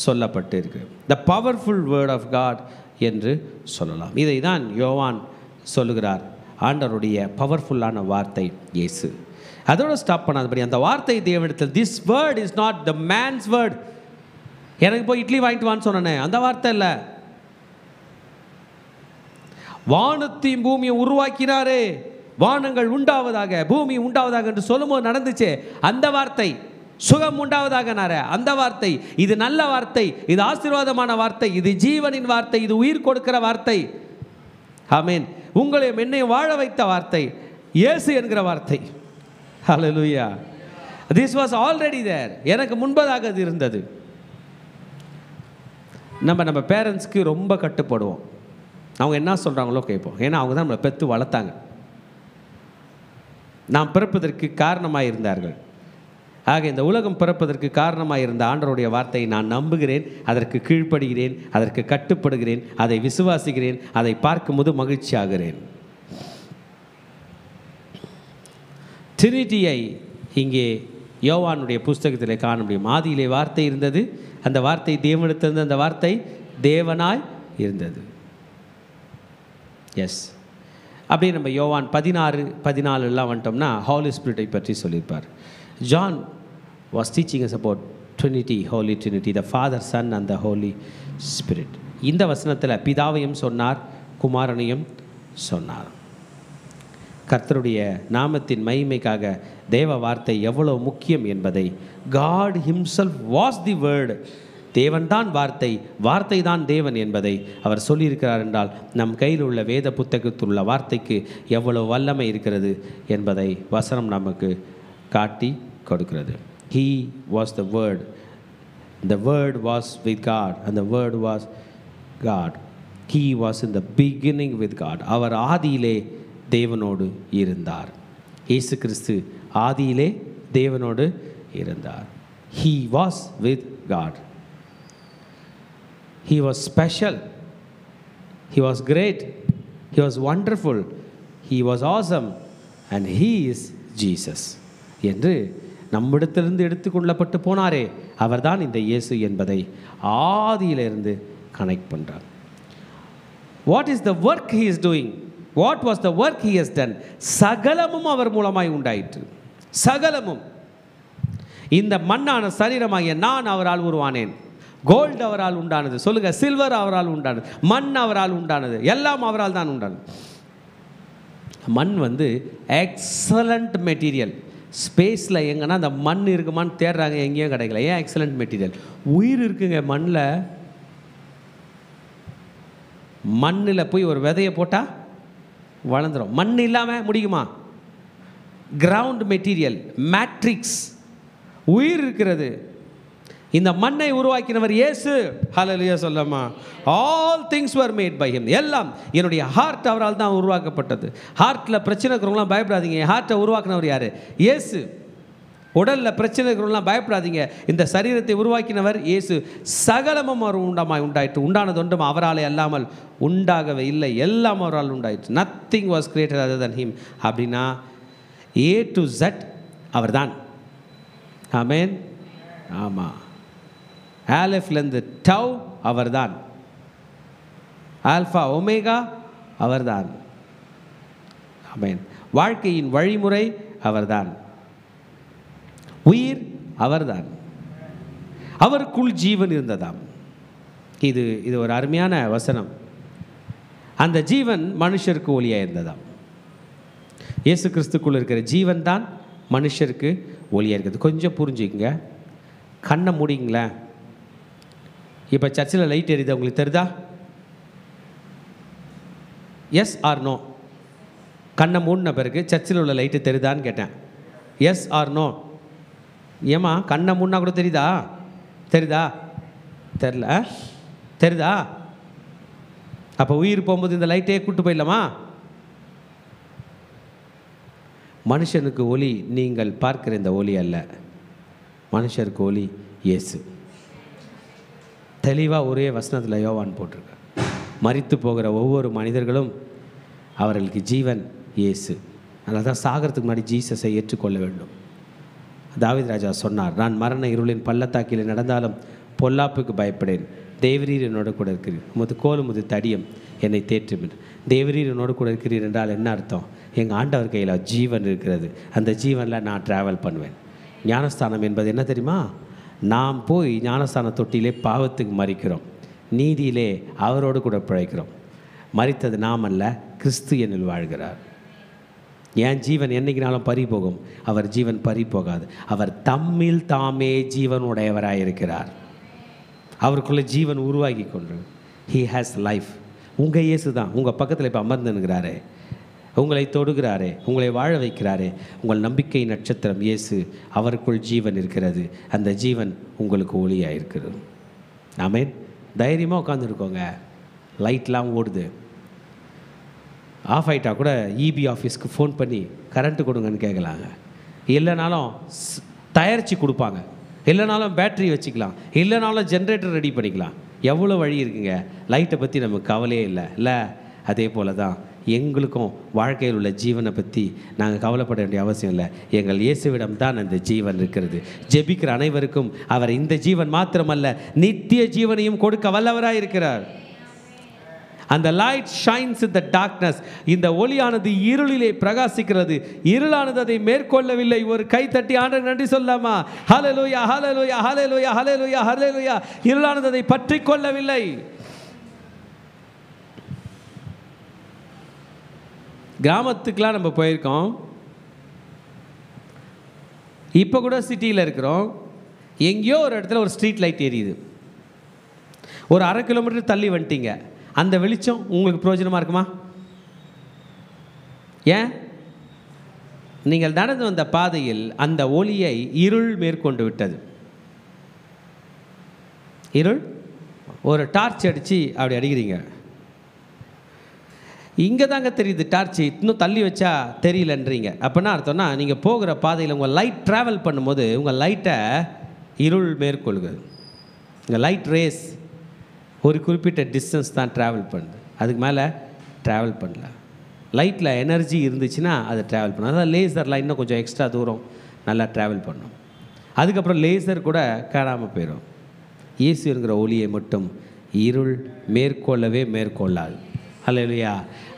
சொல்லப்பட்டு இருக்கு. The powerful word of God என்று சொல்லலாம். இதை தான் யோவான் சொல்லுகிறார், ஆண்டவருடைய பவர்ஃபுல்லான வார்த்தை இயேசு. அதோடு ஸ்டாப் பண்ணாதபடி அந்த வார்த்தை தேவனிடத்தில், this word is not the mens word. எனக்கு போய் இட்லி வாங்கிட்டு வான்னு சொன்னேனே, அந்த வார்த்தை இல்லை. வானத்தையும் பூமியை உருவாக்கினாரே, வானங்கள் உண்டாவதாக பூமி உண்டாவதாக என்று சொல்லும்போது நடந்துச்சு அந்த வார்த்தை. சுகம் உண்டாவதாக அந்த வார்த்தை. இது நல்ல வார்த்தை, இது ஆசீர்வாதமான வார்த்தை, இது ஜீவனின் வார்த்தை, இது உயிர் கொடுக்கிற வார்த்தை. ஆமென். உங்களையும் என்னையும் வாழ வைத்த வார்த்தை இயேசு என்கிற வார்த்தை. Hallelujah. This was already there. எனக்கு முன்பதாக அது இருந்தது. நம்ம பேரண்ட்ஸ்க்கு ரொம்ப கட்டுப்படுவோம். அவங்க என்ன சொல்கிறாங்களோ கேட்போம். ஏன்னா அவங்க தான் நம்மளை பெற்று வளர்த்தாங்க. நாம் பிறப்பதற்கு காரணமாக இருந்தார்கள். ஆக இந்த உலகம் பிறப்பதற்கு காரணமாக இருந்த ஆண்டவருடைய வார்த்தையை நான் நம்புகிறேன், அதற்கு கீழ்ப்படுகிறேன், அதற்கு கட்டுப்படுகிறேன், அதை விசுவாசிக்கிறேன், அதை பார்க்கும்போது மகிழ்ச்சி ஆகிறேன். ட்ரினிட்டியை இங்கே யோவானுடைய புஸ்தகத்தில் காண முடியும். ஆதியிலே வார்த்தை இருந்தது, அந்த வார்த்தை தேவனிடத்திலிருந்து, அந்த வார்த்தை தேவனாய் இருந்தது. எஸ். அப்படி நம்ம யோவான் 16-14 வந்துட்டோம்னா ஹோலி ஸ்பிரிட்டை பற்றி சொல்லியிருப்பார். John was teaching us about Trinity, Holy Trinity, the Father, Son and the Holy Spirit. இந்த வசனத்தில் பிதாவையும் சொன்னார், குமாரனையும் சொன்னார். கர்த்தருடைய நாமத்தின் மகிமைக்காக தேவ வார்த்தை எவ்வளவு முக்கியம் என்பதை, God himself was the word தேவன்தான் வார்த்தை, வார்த்தை தான் தேவன் என்பதை அவர் சொல்லியிருக்கிறார் என்றால் நம் கையில் உள்ள வேத புத்தகத்தில் உள்ள வார்த்தைக்கு எவ்வளவு வல்லமை இருக்கிறது என்பதை வசனம் நமக்கு காட்டி கொடுக்கிறது. He was the word. The word was with God and the word was God. He was in the beginning with God. அவர் ஆதியிலே தேவனோடு இருந்தார். இயேசு கிறிஸ்து ஆதியிலே தேவனோடு இருந்தார். He was with God. He was special. He was great. He was wonderful. He was awesome. And he is Jesus. என்று நம்மிடத்திலிருந்து எடுத்துக்கொள்ளப்பட்டு போனாரே அவர்தான் இந்த இயேசு என்பதை ஆதியிலிருந்து கனெக்ட் பண்றார். What is the work he is doing? What was the work he has done? சகலமும் அவர் மூலமாய் உண்டாயிற்று. சகலமும். இந்த மண்ணான சரீரமாகிய நான் அவரால் உருவானேன். கோல்டு அவரால் உண்டானது. சொல்லுங்க, சில்வர் அவரால் உண்டானது, மண் அவரால் உண்டானது, எல்லாம் அவரால் தான் உண்டானது. மண் எக்ஸலண்ட் மெட்டீரியல். ஸ்பேஸில் எங்கன்னா அந்த மண் இருக்குமான்னு தேடுறாங்க, எங்கேயும் கிடைக்கல. ஏன்? Excellent material. உயிர் இருக்குங்க மண்ணில். மண்ணில் போய் ஒரு விதையை போட்டால் வளர்ந்துடும். மண் இல்லாமல் முடியுமா? கிரவுண்ட் மெட்டீரியல், மேட்ரிக்ஸ், உயிர் இருக்கிறது. இந்த மண்ணை உருவாக்கினவர் இயேசு. ஹல்லேலூயா சொல்லமா. All things were made by him. எல்லாம். என்னுடைய ஹார்ட் அவரால் தான் உருவாக்கப்பட்டது. ஹார்ட்டில் பிரச்சனை இருக்கிறவங்களாம் பயப்படாதீங்க. ஹார்ட்டை உருவாக்கினவர் யார்? இயேசு. உடலில் பிரச்சனை இருக்கிறவங்களாம் பயப்படாதீங்க. இந்த சரீரத்தை உருவாக்கினவர் இயேசு. சகலமும் அவர் உண்டாயிற்று. உண்டானது ஒன்றும் அவரால் அல்லாமல் உண்டாகவே இல்லை. எல்லாம் அவரால் உண்டாயிற்று. Nothing was created other than him. அப்படின்னா A to Z அவர் தான். ஆமென். ஆமாம். ஆலெஃப்லேருந்து டவ் அவர் தான். ஆல்ஃபா ஒமேகா அவர் தான். ஆமென். வாழ்க்கையின் வழிமுறை அவர்தான். உயிர் அவர்தான். அவருக்குள் ஜீவன் இருந்ததாம். இது ஒரு அருமையான வசனம். அந்த ஜீவன் மனுஷருக்கு ஒளியாக இருந்ததாம். இயேசு கிறிஸ்துக்குள்ள இருக்கிற ஜீவன் தான் மனுஷருக்கு ஒளியாக இருக்குது. கொஞ்சம் புரிஞ்சுக்கங்க. கண்ணை மூடிங்களேன். இப்போ சர்ச்சில் லைட் எரியுது, உங்களுக்கு தெரியுதா? Yes or no? கண்ணை மூடின பிறகு சர்ச்சில் உள்ள லைட்டு தெரியுதான்னு கேட்டேன். Yes or no? ஏமா கண்ணை மூடினா கூட தெரியுதா? தெரியுதா? தெரில. தெரியுதா? அப்போ உயிர் போகும்போது இந்த லைட்டே கூப்பிட்டு போயிடலாமா? மனுஷனுக்கு ஒளி நீங்கள் பார்க்கிற இந்த ஒளி அல்ல. மனுஷருக்கு ஒளி இயேசு. தெளிவாக ஒரே வசனத்தில் யோவான் போட்டிருக்க. மரித்து போகிற ஒவ்வொரு மனிதர்களும் அவர்களுக்கு ஜீவன் இயேசு. அதனால தான் சாகிறதுக்கு முன்னாடி ஜீசஸை ஏற்றுக்கொள்ள வேண்டும். தாவீது ராஜா சொன்னார், நான் மரண இருளின் பள்ளத்தாக்கில் நடந்தாலும் பொல்லாப்புக்கு பயப்படேன். தேவரீர் என்னோட கூட இருக்கிறீர், உமது கோல் உமது தடியம் என்னை தேற்றும். தேவரீர் என்னோட கூட இருக்கிறீர் என்றால் என்ன அர்த்தம்? எங்கள் ஆண்டவர் கையில் ஜீவன் இருக்கிறது. அந்த ஜீவனில் நான் ட்ராவல் பண்ணுவேன். ஞானஸ்தானம் என்பது என்ன தெரியுமா? நாம் போய் ஞானஸ்தான தொட்டியிலே பாவத்துக்கு மறிக்கிறோம், நீதியிலே அவரோடு கூட பிழைக்கிறோம். மரித்தது நாம் அல்ல, கிறிஸ்து என்னில் வாழ்கிறார். என் ஜீவன் என்னைக்குனாலும் பறி போகும், அவர் ஜீவன் பறி போகாது. அவர் தம்மில் தாமே ஜீவன் உடையவராயிருக்கிறார். அவருக்குள்ளே ஜீவன் உருவாகி கொண்டு ஹீ ஹேஸ் லைஃப். உங்கள் இயேசு தான் உங்கள் பக்கத்தில் இப்போ அமர்ந்துனுங்கிறாரே, உங்களை தொடுகிறாரே, உங்களை வாழ வைக்கிறாரே. உங்கள் நம்பிக்கை நட்சத்திரம் இயேசு. அவருக்குள் ஜீவன் இருக்கிறது. அந்த ஜீவன் உங்களுக்கு ஒளியாக இருக்கிறது. ஆமென். தைரியமாக உட்காந்துருக்கோங்க. லைட்லாம் ஓடுது. ஆஃப் ஆகிட்டா கூட இபி ஆஃபீஸ்க்கு ஃபோன் பண்ணி கரண்ட்டு கொடுங்கன்னு கேட்கலாங்க. இல்லைனாலும் தயாரித்து கொடுப்பாங்க. இல்லைனாலும் பேட்ரி வச்சுக்கலாம். இல்லைனாலும் ஜென்ரேட்டர் ரெடி பண்ணிக்கலாம். எவ்வளோ வழி இருக்குங்க. லைட்டை பற்றி நமக்கு கவலையே இல்லை. அதே போல் தான் எங்களுக்கும் வாழ்க்கையில் உள்ள ஜீவனை பற்றி நாங்கள் கவலைப்பட வேண்டிய அவசியம் இல்லை. எங்கள் இயேசுவிடம் தான் அந்த ஜீவன் இருக்கிறது. ஜெபிக்கிற அனைவருக்கும் அவர் இந்த ஜீவன் மாத்திரமல்ல, நித்திய ஜீவனையும் கொடுக்க வல்லவராக இருக்கிறார். அந்த லைட் ஷைன்ஸ் இன் த டார்க்னஸ். இந்த ஒளியானது இருளிலே பிரகாசிக்கிறது. இருளானது அதை மேற்கொள்ளவில்லை. ஒரு கை தட்டி ஆண்டவருக்கு நன்றி சொல்லாமா? ஹல்லேலூயா, ஹல்லேலூயா, ஹல்லேலூயா, ஹல்லேலூயா, ஹல்லேலூயா. இருளானது அதை பற்றி கொள்ளவில்லை. கிராமத்துக்கெலாம் நம்ம போயிருக்கோம். இப்போ கூட சிட்டியில் இருக்கிறோம். எங்கேயோ ஒரு இடத்துல ஒரு ஸ்ட்ரீட் லைட் எரியுது. ஒரு 1/2 கிலோமீட்டர் தள்ளி வந்துட்டீங்க, அந்த வெளிச்சம் உங்களுக்கு பிரயோஜனமாக இருக்குமா? ஏன்? நீங்கள் நடந்து வந்த பாதையில் அந்த ஒளியை இருள் மேற்கொண்டு விட்டது. இருள். ஒரு டார்ச் அடித்து அப்படி அடிக்கிறீங்க, இங்கே தாங்க தெரியுது டார்ச், இன்னும் தள்ளி வச்சா தெரியலன்றீங்க. அப்படின்னா அர்த்தம்னா நீங்கள் போகிற பாதையில் உங்கள் லைட் ட்ராவல் பண்ணும்போது உங்கள் லைட்டை இருள் மேற்கொள்கிறது. உங்கள் லைட் ரேஸ் ஒரு குறிப்பிட்ட டிஸ்டன்ஸ் தான் ட்ராவல் பண்ணுது, அதுக்கு மேலே ட்ராவல் பண்ணல. லைட்டில் எனர்ஜி இருந்துச்சுன்னா அதை ட்ராவல் பண்ணும். அதான் லேசர்லாம் இன்னும் கொஞ்சம் எக்ஸ்ட்ரா தூரம் நல்லா ட்ராவல் பண்ணும். அதுக்கப்புறம் லேசர் கூட காணாமல் போயிடும். இயேசுங்கிற ஒளியை மட்டும் இருள் மேற்கொள்ளவே மேற்கொள்ளாது. அல்லேலூயா.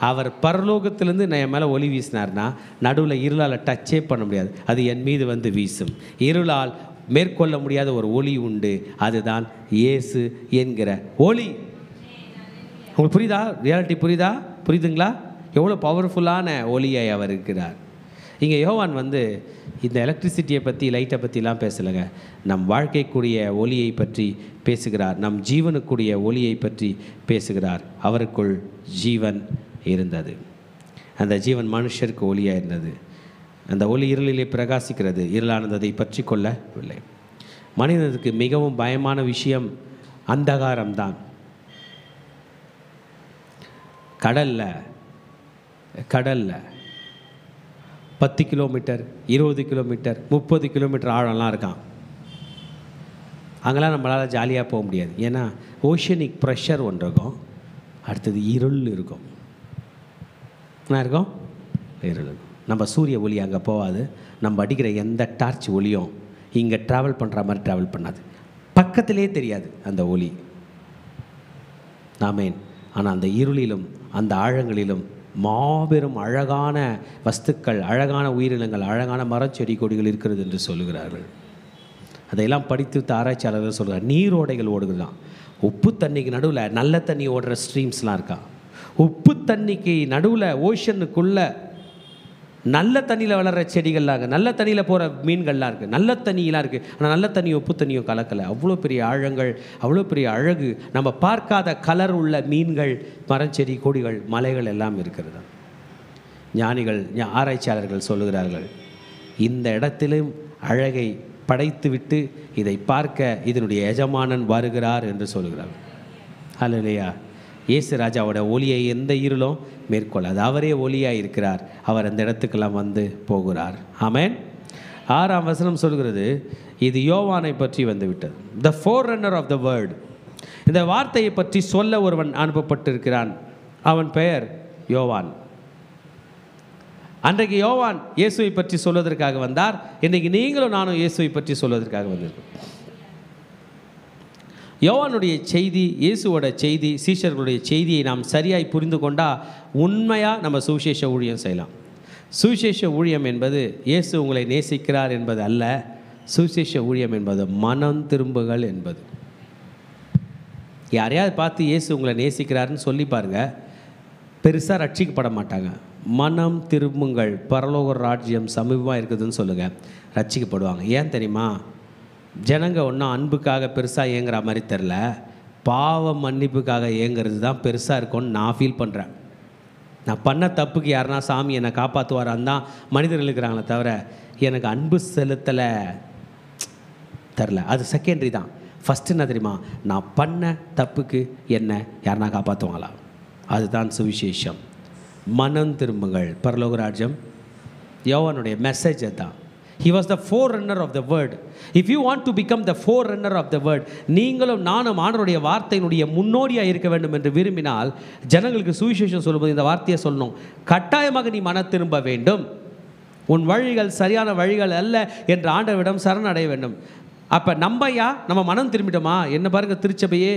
அவர் பரலோகத்திலேருந்து என் மேலே ஒளி வீசினார்னா நடுவில் இருளால் டச்சே பண்ண முடியாது, அது என் மீது வந்து வீசும். இருளால் மேற்கொள்ள முடியாத ஒரு ஒளி உண்டு, அதுதான் இயேசு என்கிற ஒளி. உங்களுக்கு புரியுதா? ரியாலிட்டி புரியுதுங்களா? எவ்வளோ பவர்ஃபுல்லான ஒளியை அவர் இருக்கிறார். இங்கே யோவான் வந்து இந்த எலக்ட்ரிசிட்டியை பற்றி, லைட்டை பற்றிலாம் பேசலைங்க. நம் வாழ்க்கைக்குரிய ஒளியை பற்றி பேசுகிறார், நம் ஜீவனுக்குரிய ஒளியை பற்றி பேசுகிறார். அவருக்குள் ஜீவன் இருந்தது, அந்த ஜீவன் மனுஷருக்கு ஒளியாக இருந்தது. அந்த ஒளி இருளிலே பிரகாசிக்கிறது, இருளானது அதை பற்றி கொள்ளவில்லை. மனிதனுக்கு மிகவும் பயமான விஷயம் அந்தகாரம்தான். கடலில் 10 கிலோமீட்டர், 20 கிலோமீட்டர், 30 கிலோமீட்டர் ஆழம்லாம் இருக்கான். அங்கெல்லாம் நம்மளால் ஜாலியாக போக முடியாது. ஏன்னா ஓஷனிக் ப்ரெஷர் ஒன்று இருக்கும், அடுத்தது இருள் இருக்கும். என்ன இருக்கும்? இருள் இருக்கும். நம்ம சூரிய ஒளி அங்கே போகாது, நம்ம அடிக்கிற எந்த டார்ச் ஒளியும் இங்கே ட்ராவல் பண்ணுற மாதிரி ட்ராவல் பண்ணாது, பக்கத்திலே தெரியாது அந்த ஒளி. ஆமேன். ஆனால் அந்த இருளிலும் அந்த ஆழங்களிலும் மாபெரும் அழகான வஸ்துக்கள், அழகான உயிரினங்கள், அழகான மரச்செடி கொடிகள் இருக்கிறது என்று சொல்லுகிறார்கள். அதையெல்லாம் படித்து ஆராய்ச்சியாளர்கள் சொல்கிறார். நீரோடைகள் ஓடுகிறதான், உப்பு தண்ணிக்கு நடுவில் நல்ல தண்ணி ஓடுற ஸ்ட்ரீம்ஸ்லாம் இருக்கா. உப்பு தண்ணிக்கு நடுவில் ஓஷனுக்குள்ளே நல்ல தண்ணியில் வளர்கிற செடிகள்லாம் இருக்குது, நல்ல தண்ணியில் போகிற மீன்கள்லாம் இருக்குது, நல்ல தண்ணியெலாம் இருக்குது. ஆனால் நல்ல தண்ணியும் உப்பு தண்ணியும் கலக்கலை. அவ்வளோ பெரிய ஆழங்கள், அவ்வளோ பெரிய அழகு, நம்ம பார்க்காத கலர் உள்ள மீன்கள், மரச்செடி கொடிகள், மலைகள் எல்லாம் இருக்கிறது. ஞானிகள், ஆராய்ச்சியாளர்கள் சொல்லுகிறார்கள், இந்த இடத்திலும் அழகை படைத்துவிட்டு இதை பார்க்க இதனுடைய எஜமானன் வருகிறார் என்று சொல்லுகிறார்கள். அல்லேலூயா. இயேசு ராஜாவோட ஒளியை எந்த இருளும் மேற்கொள்ளாது, அவரே ஒளியாக இருக்கிறார். அவர் அந்த இடத்துக்கெல்லாம் வந்து போகிறார். ஆமென். 6ஆம் வசனம் சொல்கிறது, இது யோவானை பற்றி வந்து விட்டது. த ஃபோர்ரன்னர் ஆஃப் த வேர்ட். இந்த வார்த்தையை பற்றி சொல்ல ஒருவன் அனுப்பப்பட்டிருக்கிறான், அவன் பெயர் யோவான். அன்றைக்கு யோவான் இயேசுவை பற்றி சொல்வதற்காக வந்தார், இன்றைக்கு நீங்களும் நானும் இயேசுவை பற்றி சொல்வதற்காக வந்திருக்கோம். யோவானுடைய செய்தி, இயேசுவோட செய்தி, சீஷர்களுடைய செய்தியை நாம் சரியாய் புரிந்து கொண்டால் உண்மையாக நம்ம சுவிசேஷ ஊழியம் செய்யலாம். சுவிசேஷ ஊழியம் என்பது இயேசு உங்களை நேசிக்கிறார் என்பது அல்ல, சுவிசேஷ ஊழியம் என்பது மனம் திரும்புகள் என்பது. யாரையாவது பார்த்து இயேசு உங்களை நேசிக்கிறாருன்னு சொல்லி பாருங்கள், பெருசாக ரட்சிக்கப்பட மாட்டாங்க. மனம் திரும்புங்கள், பரலோக ராஜ்யம் சமீபமாக இருக்குதுன்னு சொல்லுங்கள், ரட்சிக்கப்படுவாங்க. ஏன் தெரியுமா? ஜனங்க ஒன்றும் அன்புக்காக பெருசாக ஏங்குற மாதிரி தெரில, பாவ மன்னிப்புக்காக ஏங்குறது தான் பெருசாக இருக்கும்னு நான் ஃபீல் பண்ணுறேன். நான் பண்ண தப்புக்கு யாருன்னா சாமி என்னை காப்பாற்றுவாரான் தான் மனிதர்கள் இருக்கிறாங்களே தவிர எனக்கு அன்பு செலுத்தலை தெரில, அது செகண்டரி தான். ஃபஸ்ட்டு என்ன தெரியுமா? நான் பண்ண தப்புக்கு என்ன யாருன்னா காப்பாற்றுவாங்களா? அதுதான் சுவிசேஷம். மனம் திரும்புங்கள், பரலோக ராஜ்யம். யோவானுடைய மெசேஜ் தான். He was the forerunner of the word. If you want to become the forerunner of the word, நீங்களும் நானும் ஆண்டவருடைய வார்த்தையினுடைய முன்னோடியாக இருக்க வேண்டும் என்று விரும்பினால், ஜனங்களுக்கு சுவிசேஷம் சொல்லும்போது இந்த வார்த்தையை சொல்லணும், கட்டாயமாக நீ மனம் திரும்ப வேண்டும், உன் வழிகள் சரியான வழிகள் அல்ல என்று ஆண்டவரிடம் சரணடைய வேண்டும். அப்போ நம்ம மனம் திரும்பிட்டோமா? என்ன பாருங்கள், திருச்சபையே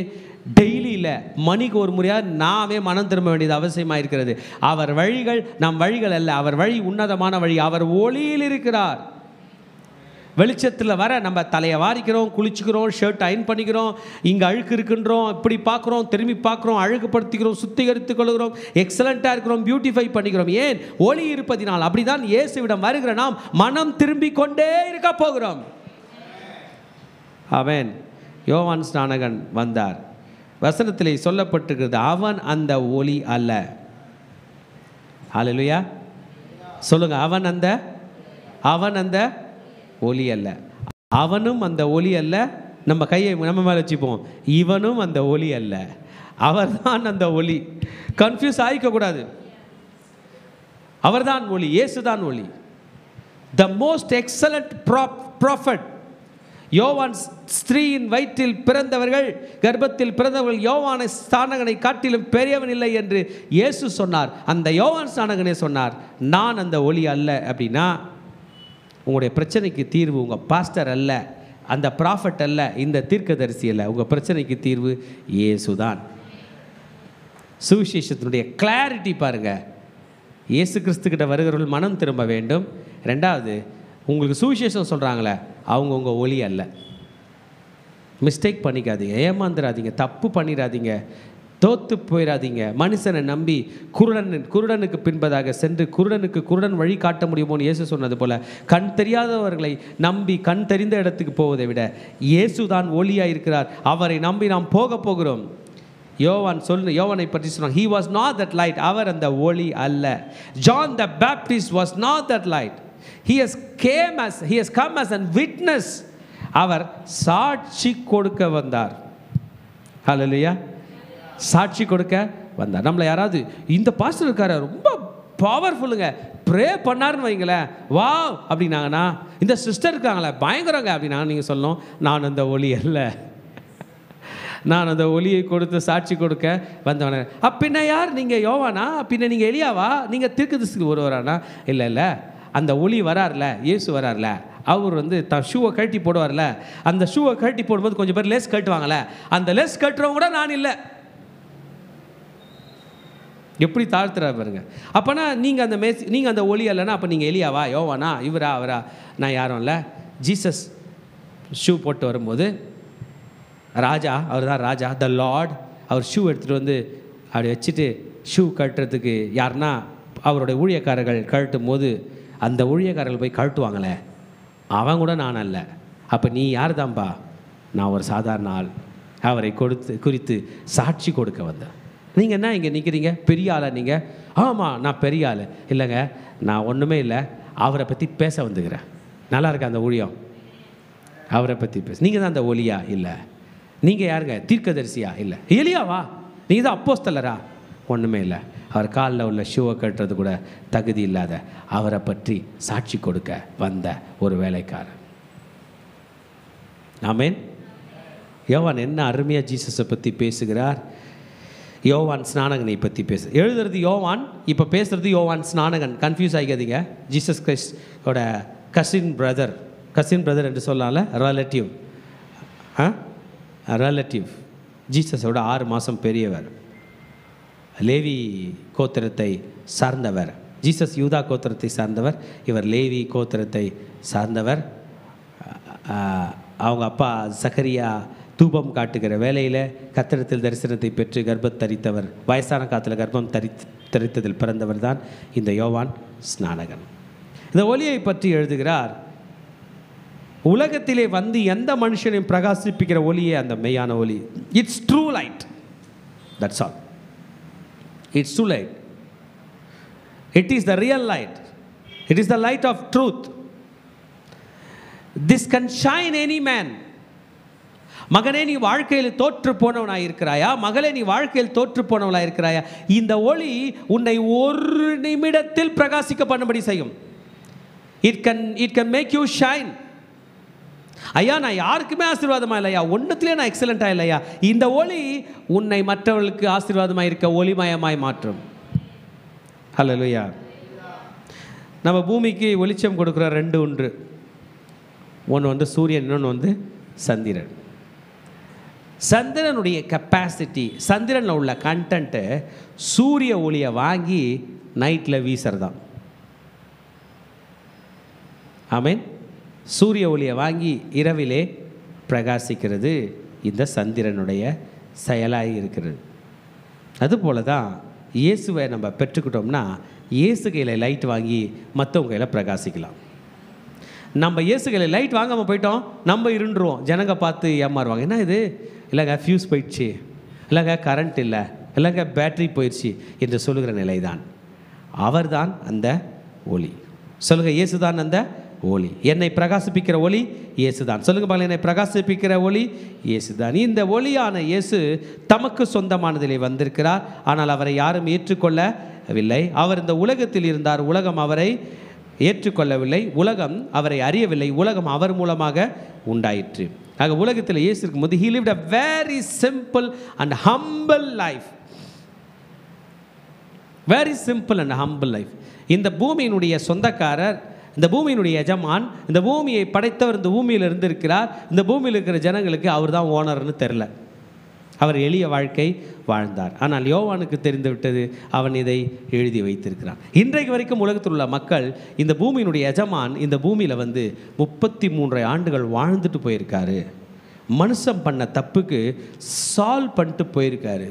டெய்லி இல்லை, மணிக்கு ஒரு முறையாக நாமே மனம் திரும்ப வேண்டியது அவசியமாக இருக்கிறது. அவர் வழிகள் நம் வழிகள் அல்ல, அவர் வழி உன்னதமான வழி. அவர் ஒளியில் இருக்கிறார். வெளிச்சத்தில் வர நம்ம தலையை வாரிக்கிறோம், குளிச்சுக்கிறோம், ஷர்ட் அயன் பண்ணிக்கிறோம், இங்கே அழுக்கு இருக்குன்றோம், இப்படி பார்க்குறோம், திரும்பி பார்க்குறோம், அழகுபடுத்திக்கிறோம், சுத்திகரித்து கொள்கிறோம், எக்ஸலண்ட்டாக இருக்கிறோம், பியூட்டிஃபை பண்ணிக்கிறோம். ஏன்? ஒளி இருப்பதினால். அப்படி தான் இயேசுவிடம் வருகிற நாம் மனம் திரும்பி கொண்டே இருக்க போகிறோம். ஆமென். யோவான் ஸ்நானகன் வந்தார், வசனத்திலே சொல்லப்பட்டிருக்கிறது, அவன் அந்த ஒளி அல்ல. ஹல்லேலூயா சொல்லுங்க. அவன் அந்த ஒளி அல்ல. அவனும் அந்த ஒளி அல்ல. நம்ம கையை நம்ம மேலே வச்சுப்போம். இவனும் அந்த ஒளி அல்ல, அவர்தான் அந்த ஒளி. கன்ஃபியூஸ் ஆகிக்கக்கூடாது. அவர்தான் ஒளி, இயேசுதான் ஒளி. The most excellent prophet. யோவான் ஸ்திரீயின் வயிற்றில் பிறந்தவர்கள், கர்ப்பத்தில் பிறந்தவர்கள் யோவான் ஸ்நானகனை காட்டிலும் பெரியவன் இல்லை என்று இயேசு சொன்னார். அந்த யோவான் ஸ்நானகனே சொன்னார், நான் அந்த ஒளி அல்ல. அப்படின்னா உங்களுடைய பிரச்சனைக்கு தீர்வு உங்கள் பாஸ்டர் அல்ல, அந்த ப்ராஃபட் அல்ல, இந்த தீர்க்கதரிசி அல்ல. உங்கள் பிரச்சனைக்கு தீர்வு இயேசுதான். சுவிசேஷத்தினுடைய கிளாரிட்டி பாருங்கள். இயேசு கிறிஸ்துக்கிட்ட வருகிறவர்கள் மனம் திரும்ப வேண்டும். ரெண்டாவது, உங்களுக்கு சுவிசேஷம் சொல்கிறாங்களே அவங்க உங்கள் ஒளி அல்ல. மிஸ்டேக் பண்ணிக்காதீங்க, ஏமாந்துடாதீங்க, தப்பு பண்ணிடாதீங்க, தோத்து போயிடாதீங்க. மனுஷனை நம்பி குருடனுக்கு பின்பதாக சென்று குருடனுக்கு குருடன் வழி காட்ட முடியுமோன்னு இயேசு சொன்னது போல், கண் தெரியாதவர்களை நம்பி கண் தெரிந்த இடத்துக்கு போவதை விட இயேசு தான் ஒளியாக இருக்கிறார், அவரை நம்பி நாம் போகிறோம். யோவானை பற்றி சொன்னாங்க, he was not that light. அவர் அந்த ஒளி அல்ல. John the Baptist was not that light. He has come as a witness. அவர் சாட்சி கொடுக்க வந்தார். ஹல்லேலூயா. சாட்சி கொடுக்க வந்தார். நம்மளை யாராவது இந்த பாஸ்டர் இருக்காரு ரொம்ப பவர்ஃபுல்லுங்க, ப்ரே பண்ணாருன்னு வைங்களேன், வா அப்படின்னாங்கன்னா, இந்த சிஸ்டர் இருக்காங்களே பயங்கரங்க அப்படின்னா நீங்கள் சொல்லணும், நான் அந்த ஒளி அல்ல, நான் அந்த ஒளியை கொடுத்து சாட்சி கொடுக்க வந்தவன. பின்ன யார் நீங்கள்? யோவானா? பின்ன நீங்கள் எலியாவா? நீங்கள் தீர்க்கதரிசிக்கு ஒருவரானா? இல்லை, அந்த ஒளி வரார்ல, இயேசு வரார்ல, அவர் ஷூவை கழட்டி போடுவார்ல, அந்த ஷூவை கழட்டி போடும்போது கொஞ்சம் பேர் லெஸ் கட்டுவாங்கள்ல, அந்த லெஸ் கட்டுறவங்க கூட நான் இல்லை. எப்படி தாழ்த்துறா பாருங்க. அப்போனா நீங்கள் அந்த ஒளி அல்லனா, அப்போ நீங்கள் எலியாவா, யோவானா, இவரா, அவரா? நான் யாரும் இல்லை. ஜீசஸ் ஷூ போட்டு வரும்போது ராஜா, அவர் தான் ராஜா, த லார்ட். அவர் ஷூ எடுத்துகிட்டு அப்படி வச்சுட்டு ஷூ கட்டுறதுக்கு யாருன்னா அவருடைய ஊழியக்காரர்கள் கழட்டும் போது அந்த ஊழியக்காரர்கள் போய் கழட்டுவாங்களே, அவன் கூட நான் அல்ல. அப்போ நீ யார் தான்பா? நான் ஒரு சாதாரண ஆள், அவரை குறித்து சாட்சி கொடுக்க வந்தேன். நீங்கள் என்ன இங்கே நிற்கிறீங்க? பெரிய ஆளா நீங்கள்? ஆமாம், நான் பெரிய ஆள் இல்லைங்க, நான் ஒன்றுமே இல்லை, அவரை பற்றி பேச வந்துக்கிறேன். நல்லா இருக்கா அந்த ஊழியம்? அவரை பற்றி பேச. நீங்கள் தான் அந்த ஒளியா? இல்லை. நீங்கள் யாருங்க? தீர்க்கதரிசியா? இல்லை. எலியாவா? நீங்கள் தான் அப்போஸ்தலரா? ஒன்றுமே இல்லை. அவர் காலில் உள்ள ஷூவை கட்டுறது கூட தகுதி இல்லாத அவரை பற்றி சாட்சி கொடுக்க வந்த ஒரு வேலைக்காரர். ஆமென். யோவான் என்ன அருமையாக ஜீசஸை பற்றி பேசுகிறார். யோவான் ஸ்நானகனை பற்றி எழுதுறது யோவான், இப்போ பேசுகிறது யோவான் ஸ்நானகன். கன்ஃபியூஸ் ஆகிக்காதீங்க. ஜீசஸ் கிறிஸ்டோட கசின் பிரதர் என்று சொல்லலாம்ல, ரிலேட்டிவ். ஜீசஸோட 6 மாதம் பெரியவர், லேவி கோத்திரத்தை சார்ந்தவர். ஜீசஸ் யூதா கோத்திரத்தை சார்ந்தவர், இவர் லேவி கோத்திரத்தை சார்ந்தவர். அவங்க அப்பா சகரியா தூபம் காட்டுகிற வேலையில் கர்த்தரிடத்தில் தரிசனத்தை பெற்று கர்ப்பத்தரித்தவர், வயசான காலத்தில் கர்ப்பம் தரித்ததில் பிறந்தவர் தான் இந்த யோவான் ஸ்நானகன். இந்த ஒளியை பற்றி எழுதுகிறார், உலகத்திலே எந்த மனுஷனையும் பிரகாசிப்பிக்கிற ஒளியே அந்த மெய்யான ஒளி. It's true light, that's all. It's true light. It is the real light. It is the light of truth. This can shine any man. மகனே, நீ வாழ்க்கையில் தோற்று போனவனாக இருக்கிறாயா? மகளே, நீ வாழ்க்கையில் தோற்று போனவளாக இருக்கிறாயா? இந்த ஒளி உன்னை ஒரு நிமிடத்தில் பிரகாசிக்க பண்ணும்படி செய்யும். It can make you shine. ஐயா, நான் யாருக்குமே ஆசீர்வாதமாக இல்லையா, ஒன்றுத்துலேயே நான் எக்ஸலண்ட்டாக இல்லையா, இந்த ஒளி உன்னை மற்றவர்களுக்கு ஆசீர்வாதமாக இருக்க ஒளிமயமாய் மாற்றும். ஹல்லேலூயா. நம்ம பூமிக்கு வெளிச்சம் கொடுக்குற 2 உண்டு. ஒன்று சூரியன், இன்னொன்று சந்திரன். சந்திரனுடைய கெப்பாசிட்டி, சந்திரனில் உள்ள கண்டென்ட்டு சூரிய ஒளியை வாங்கி நைட்டில் வீசுறதான். ஆமென். சூரிய ஒளியை வாங்கி இரவிலே பிரகாசிக்கிறது இந்த சந்திரனுடைய செயலாக இருக்கிறது. அதுபோல தான் இயேசுவை நம்ம பெற்றுக்கிட்டோம்னா இயேசு கையில் லைட் வாங்கி மற்றவங்க கையில் பிரகாசிக்கலாம். நம்ம இயேசு கையில் லைட் வாங்காமல் போயிட்டோம், நம்ம இருண்டுருவோம். ஜனங்க பார்த்து ஏமாறுவாங்க, என்ன இது, இல்லைங்க ஃபியூஸ் போயிடுச்சு, இல்லைங்க கரண்ட் இல்லை, இல்லைங்க பேட்டரி போயிடுச்சு என்று சொல்லுகிற நிலைதான். அவர்தான் அந்த ஒளி. சொல்லுங்கள், இயேசுதான் அந்த ஒளி. என்னை பிரகாசிப்பிக்கிற ஒளி இயேசுதான். சொல்லுங்க பாருங்க, என்னை பிரகாசிப்பிக்கிற ஒளி இயேசுதான். இந்த ஒளியான இயேசு தமக்கு சொந்தமானதிலே வந்திருக்கிறார். ஆனால் அவரை யாரும் ஏற்றுக்கொள்ளவில்லை. அவர் இந்த உலகத்தில் இருந்தார், உலகம் அவரை ஏற்றுக்கொள்ளவில்லை, உலகம் அவரை அறியவில்லை. உலகம் அவர் மூலமாக உண்டாயிற்று. ஆக உலகத்தில் இயேசு இருக்கும்போது he lived a very simple and humble life. very simple and humble life. இந்த பூமியினுடைய சொந்தக்காரர், இந்த பூமியினுடைய எஜமான், இந்த பூமியை படைத்தவர் இந்த பூமியில் இருந்திருக்கிறார். இந்த பூமியில் இருக்கிற ஜனங்களுக்கு அவர் தான் ஓனர்னு தெரில. அவர் எளிய வாழ்க்கை வாழ்ந்தார். ஆனால் யோவானுக்கு தெரிந்து விட்டது, அவன் இதை எழுதி வைத்திருக்கிறான். இன்றைக்கு வரைக்கும் உலகத்தில் உள்ள மக்கள் இந்த பூமியினுடைய எஜமான் இந்த பூமியில் 33 ஆண்டுகள் வாழ்ந்துட்டு போயிருக்காரு. மனுஷன் பண்ண தப்புக்கு சால்வ் பண்ணிட்டு போயிருக்காரு.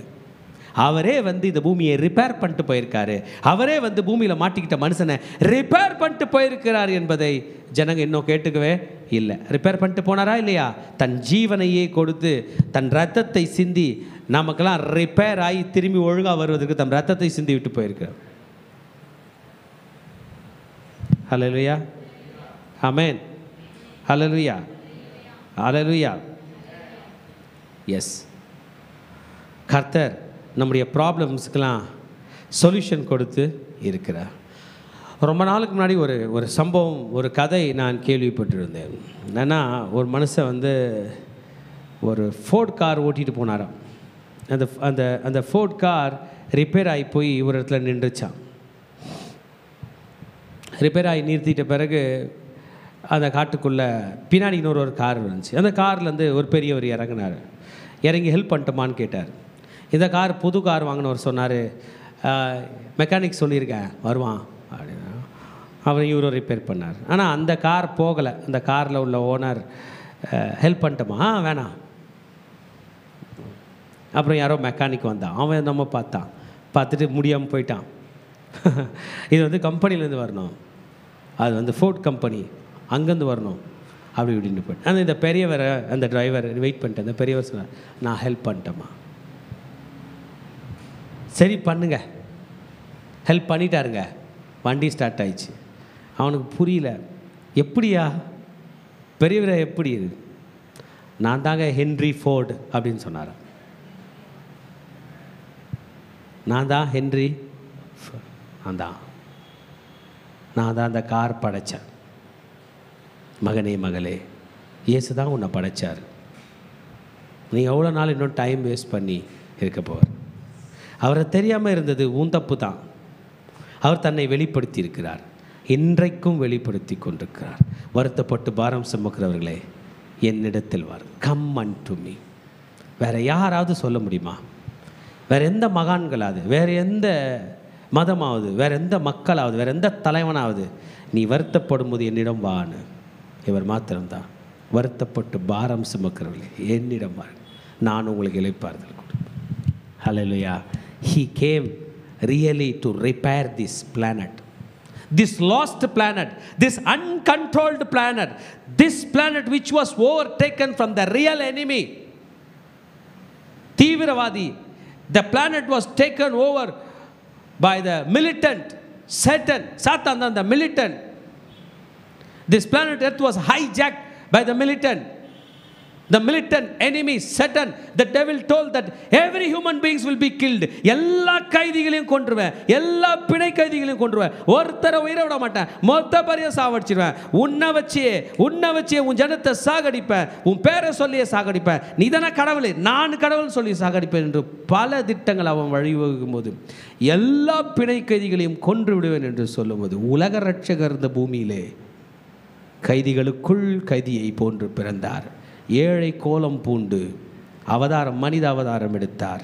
அவரே இந்த பூமியை ரிப்பேர் பண்ணிட்டு போயிருக்காரு. அவரே பூமியில் மாட்டிக்கிட்ட மனுஷனை ரிப்பேர் பண்ணிட்டு போயிருக்கிறார் என்பதை ஜனங்க இன்னும் கேட்டுக்கவே இல்லை. ரிப்பேர் பண்ணிட்டு போனாரா இல்லையா? தன் ஜீவனையே கொடுத்து தன் ரத்தத்தை சிந்தி நமக்கெல்லாம் ரிப்பேர் ஆகி திரும்பி ஒழுங்காக வருவதற்கு தன் ரத்தத்தை சிந்தி விட்டு போயிருக்கிறார். ஹல்லேலூயா, ஆமென், ஹல்லேலூயா, ஹல்லேலூயா. எஸ், கர்த்தர் நம்முடைய ப்ராப்ளம்ஸுக்கெல்லாம் சொல்யூஷன் கொடுத்து இருக்கிறார். ரொம்ப நாளுக்கு முன்னாடி ஒரு சம்பவம், ஒரு கதை நான் கேள்விப்பட்டிருந்தேன். என்னென்னா, ஒரு மனுஷன் ஒரு ஃபோர்ட் கார் ஓட்டிகிட்டு போனாராம். அந்த அந்த அந்த ஃபோர்ட் கார் ரிப்பேர் ஆகி போய் ஒரு இடத்துல நின்றுச்சான். ரிப்பேர் ஆகி நிறுத்திட்ட பிறகு அந்த காட்டுக்குள்ளே பின்னாடி இன்னொரு கார் இருந்துச்சு. அந்த கார்லேருந்து ஒரு பெரியவர் இறங்கினார். இறங்கி ஹெல்ப் பண்ணிட்டோமான்னு கேட்டார். இந்த கார் புது கார் வாங்கினவர் சொன்னார், மெக்கானிக் சொல்லியிருக்கேன் வருவான் அப்படின்னா. அவர் இவரும் ரிப்பேர் பண்ணார். ஆனால் அந்த கார் போகலை. அந்த காரில் உள்ள ஓனர் ஹெல்ப் பண்ணிட்டோமா, வேணாம். அப்புறம் யாரோ மெக்கானிக் வந்தான். அவன் நம்ம பார்த்துட்டு முடியாமல் போயிட்டான். இது கம்பெனிலேருந்து வரணும், அது ஃபோர்ட் கம்பெனி, அங்கேருந்து வரணும் அப்படி இப்படின்னு போயிட்டு. ஆனால் இந்த பெரியவரை, அந்த டிரைவர் வெயிட் பண்ணிட்டு, அந்த பெரியவர் சொன்னார், நான் ஹெல்ப் பண்ணிட்டேம்மா. சரி பண்ணுங்க. ஹெல்ப் பண்ணிட்டாருங்க. வண்டி ஸ்டார்ட் ஆயிடுச்சு. அவனுக்கு புரியல, எப்படியா பெரியவரை, எப்படி இது? நான் தாங்க ஹென்ரி ஃபோர்டு அப்படின்னு சொன்னார். நான் தான் ஹென்ரி, நான் தான் அந்த கார் படைத்தேன். மகனே மகளே, இயேசு தான் உன்னை படைச்சார். நீ எவ்வளோ நாள் இன்னும் டைம் வேஸ்ட் பண்ணி இருக்க போவார்? அவரை தெரியாமல் இருந்தது உன் தப்பு தான். அவர் தன்னை வெளிப்படுத்தி இருக்கிறார், இன்றைக்கும் வெளிப்படுத்தி கொண்டிருக்கிறார். வருத்தப்பட்டு பாரம் சுமக்கிறவர்களே, என்னிடத்தில் வார், கம் அன்டு மீ. வேறு யாராவது சொல்ல முடியுமா? வேறு எந்த மகான்களாவது, வேறு எந்த மதமாவது, வேறு எந்த மக்களாவது, வேறு எந்த தலைவனாவது நீ வருத்தப்படும் போது என்னிடம் வான்னு? இவர் மாத்திரம்தான். வருத்தப்பட்டு பாரம் சுமக்கிறவர்களே, என்னிடம் வார், நான் உங்களுக்கு இளைப்பாறுதல் கொடுப்பேன். ஹல்லேலூயா. He came really to repair this planet, this lost planet, this uncontrolled planet, this planet which was overtaken from the real enemy, தீவிரவாதி. The planet was taken over by the militant Satan. Satan and the militant. This planet Earth was hijacked by the militant. The militant enemy Satan, the devil told that every human beings will be killed. எல்லா கைதிகளையும் கொன்றுவேன், எல்லா பிணை கைதிகளையும் கொன்றுவேன், ஒருத்தரை உயிரை விட மாட்டேன், மொத்த பரியை சாவடிச்சிடுவேன், உன்னை வச்சே உன் ஜனத்தை சாகடிப்பேன், உன் பேரை சொல்லியே சாகடிப்பேன், நீ தானே கடவுளே, நான் கடவுள் சொல்லி சாகடிப்பேன் என்று பல திட்டங்கள் அவன் வழிவகுக்கும் போது, எல்லா பிணை கைதிகளையும் கொன்று விடுவேன் என்று சொல்லும்போது, உலக ரட்சகர் இந்த பூமியிலே கைதிகளுக்குள் கைதியை போன்று பிறந்தார். ஏழை கோலம் பூண்டு மனித அவதாரம் எடுத்தார்.